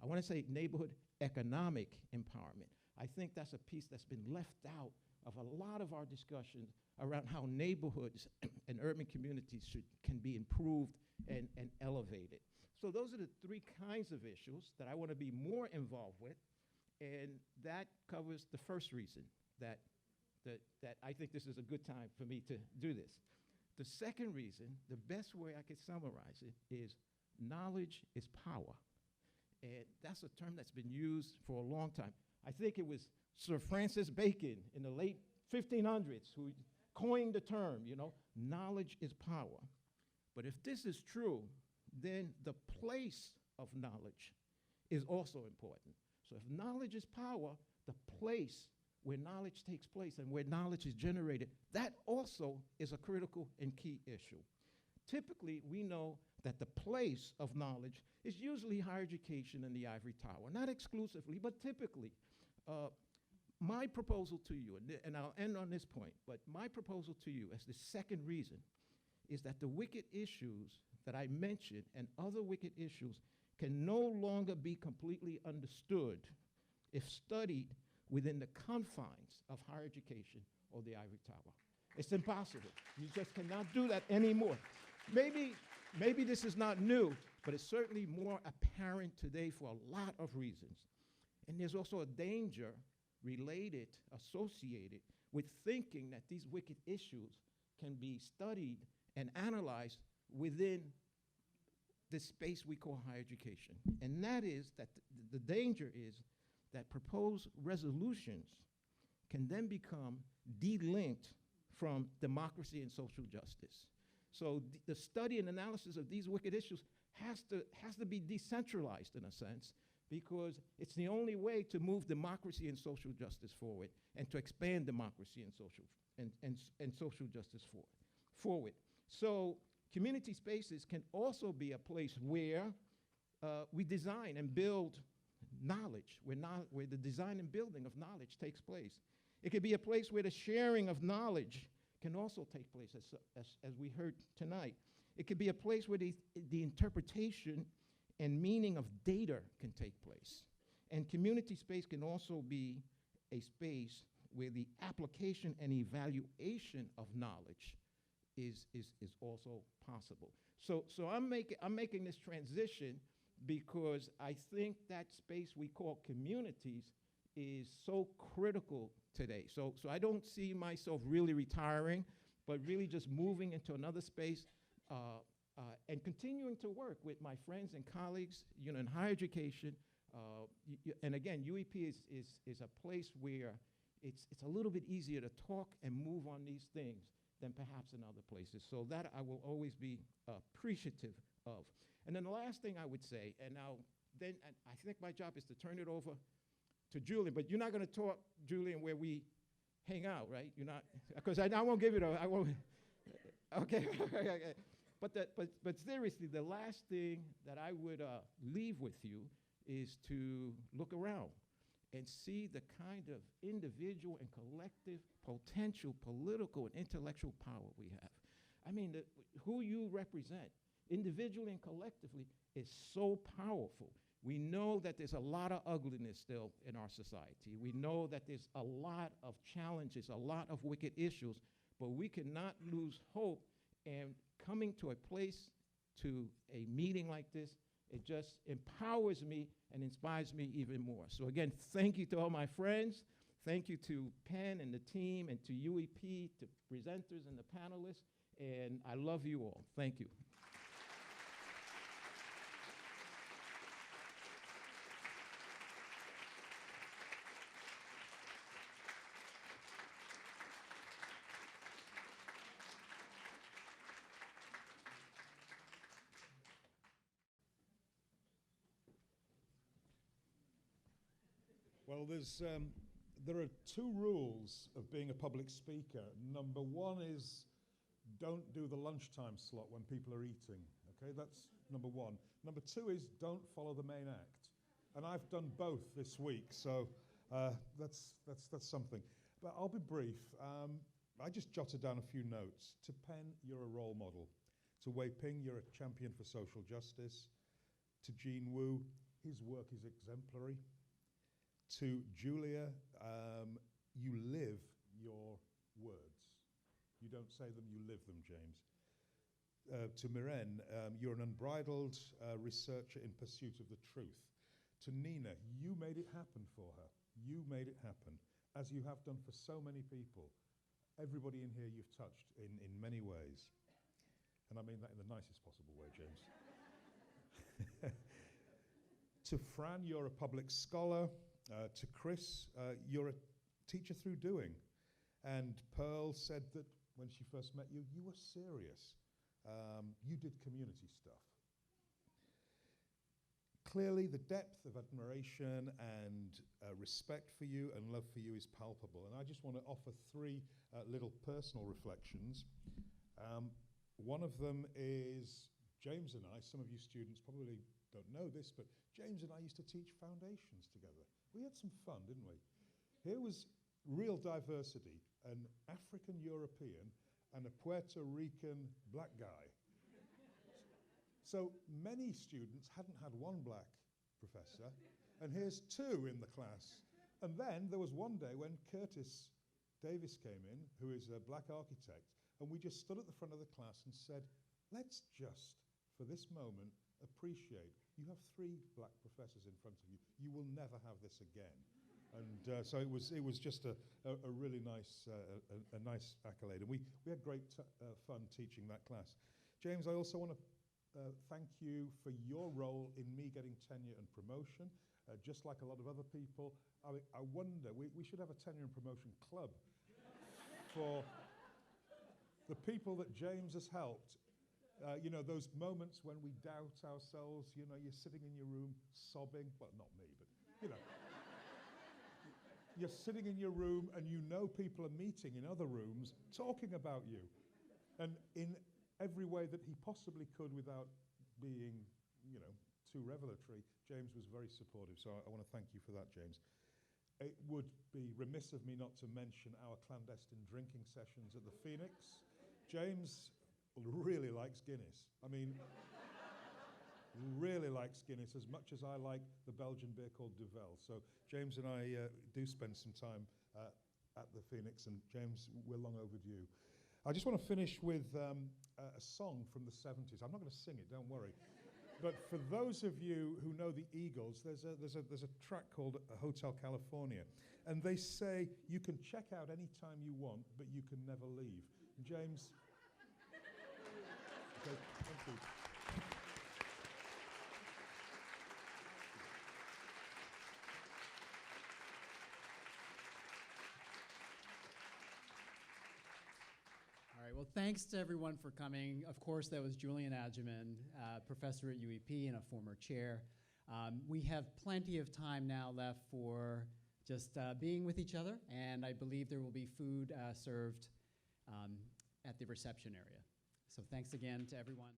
I want to say neighborhood economic empowerment. I think that's a piece that's been left out of a lot of our discussions around how neighborhoods and urban communities can be improved and elevated. So those are the three kinds of issues that I want to be more involved with, and that covers the first reason that I think this is a good time for me to do this. The second reason, the best way I could summarize it, is knowledge is power. And that's a term that's been used for a long time. I think it was Sir Francis Bacon in the late 1500s who coined the term, you know, knowledge is power. But if this is true, then the place of knowledge is also important. So if knowledge is power, the place where knowledge takes place and where knowledge is generated, that also is a critical and key issue. Typically, we know that the place of knowledge is usually higher education in the ivory tower. Not exclusively, but typically. My proposal to you, and I'll end on this point, but my proposal to you as the second reason is that the wicked issues that I mentioned and other wicked issues can no longer be completely understood if studied within the confines of higher education or the ivory tower. It's impossible. You just cannot do that anymore. Maybe this is not new, but it's certainly more apparent today for a lot of reasons. And there's also a danger related, associated with thinking that these wicked issues can be studied and analyzed within the space we call higher education. And that is that the danger is that proposed resolutions can then become delinked from democracy and social justice. So the study and analysis of these wicked issues has to be decentralized in a sense, because it's the only way to move democracy and social justice forward and to expand democracy and social justice forward. So community spaces can also be a place where we design and build knowledge, where the design and building of knowledge takes place. It could be a place where the sharing of knowledge can also take place, as we heard tonight. It could be a place where the interpretation and meaning of data can take place. And community space can also be a space where the application and evaluation of knowledge is also possible. So I'm making this transition because I think that space we call communities is so critical today. So I don't see myself really retiring, but really just moving into another space and continuing to work with my friends and colleagues, you know, in higher education. And again, UEP is a place where it's a little bit easier to talk and move on these things than perhaps in other places. So that I will always be appreciative of. And then the last thing I would say, and I think my job is to turn it over to Julian, but you're not going to talk, Julian, where we hang out, right? You're not, because I won't give it I won't. Okay. But seriously, the last thing that I would leave with you is to look around and see the kind of individual and collective potential political and intellectual power we have. I mean, who you represent, individually and collectively, is so powerful. We know that there's a lot of ugliness still in our society. We know that there's a lot of challenges, a lot of wicked issues, but we cannot lose hope. And coming to a place, to a meeting like this, it just empowers me and inspires me even more. So again, thank you to all my friends. Thank you to Penn and the team, and to UEP, to presenters and the panelists. And I love you all. Thank you. Well, there are two rules of being a public speaker. Number one is don't do the lunchtime slot when people are eating. Okay, that's number one. Number two is don't follow the main act. And I've done both this week, so that's something. But I'll be brief. I just jotted down a few notes. To Penn, you're a role model. To Wei Ping, you're a champion for social justice. To Jean Wu, his work is exemplary. To Julia, you live your words. You don't say them, you live them, James. To Miren, you're an unbridled researcher in pursuit of the truth. To Nina, you made it happen for her. You made it happen, as you have done for so many people. Everybody in here you've touched in many ways. And I mean that in the nicest possible way, James. To Fran, you're a public scholar. To Chris, you're a teacher through doing. And Pearl said that when she first met you, you were serious. You did community stuff. Clearly, the depth of admiration and respect for you and love for you is palpable. And I just want to offer three little personal reflections. One of them is James and I, some of you students probably don't know this, but James and I used to teach foundations together. We had some fun, didn't we? Here was real diversity, an African European and a Puerto Rican black guy. So many students hadn't had one black professor, and here's two in the class. And then there was one day when Curtis Davis came in, who is a black architect, and we just stood at the front of the class and said, let's just, for this moment, appreciate you have three black professors in front of you. You will never have this again. And so it was just a really nice a nice accolade, and we had great fun teaching that class. James, I also want to thank you for your role in me getting tenure and promotion. Just like a lot of other people, I wonder, we should have a tenure and promotion club for the people that James has helped. You know, those moments when we doubt ourselves, you know, you're sitting in your room sobbing, well, not me, but, you know. You're sitting in your room and you know people are meeting in other rooms talking about you. And in every way that he possibly could without being, you know, too revelatory, James was very supportive. So I want to thank you for that, James. It would be remiss of me not to mention our clandestine drinking sessions at the Phoenix. James really likes Guinness. I mean, really likes Guinness as much as I like the Belgian beer called Duvel. So James and I do spend some time at the Phoenix, and James, we're long overdue. I just want to finish with a song from the 70s. I'm not going to sing it, don't worry. But for those of you who know the Eagles, there's a track called Hotel California, and they say you can check out any time you want, but you can never leave. And James, okay, thank you. All right, well, thanks to everyone for coming. Of course, that was Julian Adjaman, professor at UEP and a former chair. We have plenty of time now left for just being with each other, and I believe there will be food served at the reception area. So thanks again to everyone.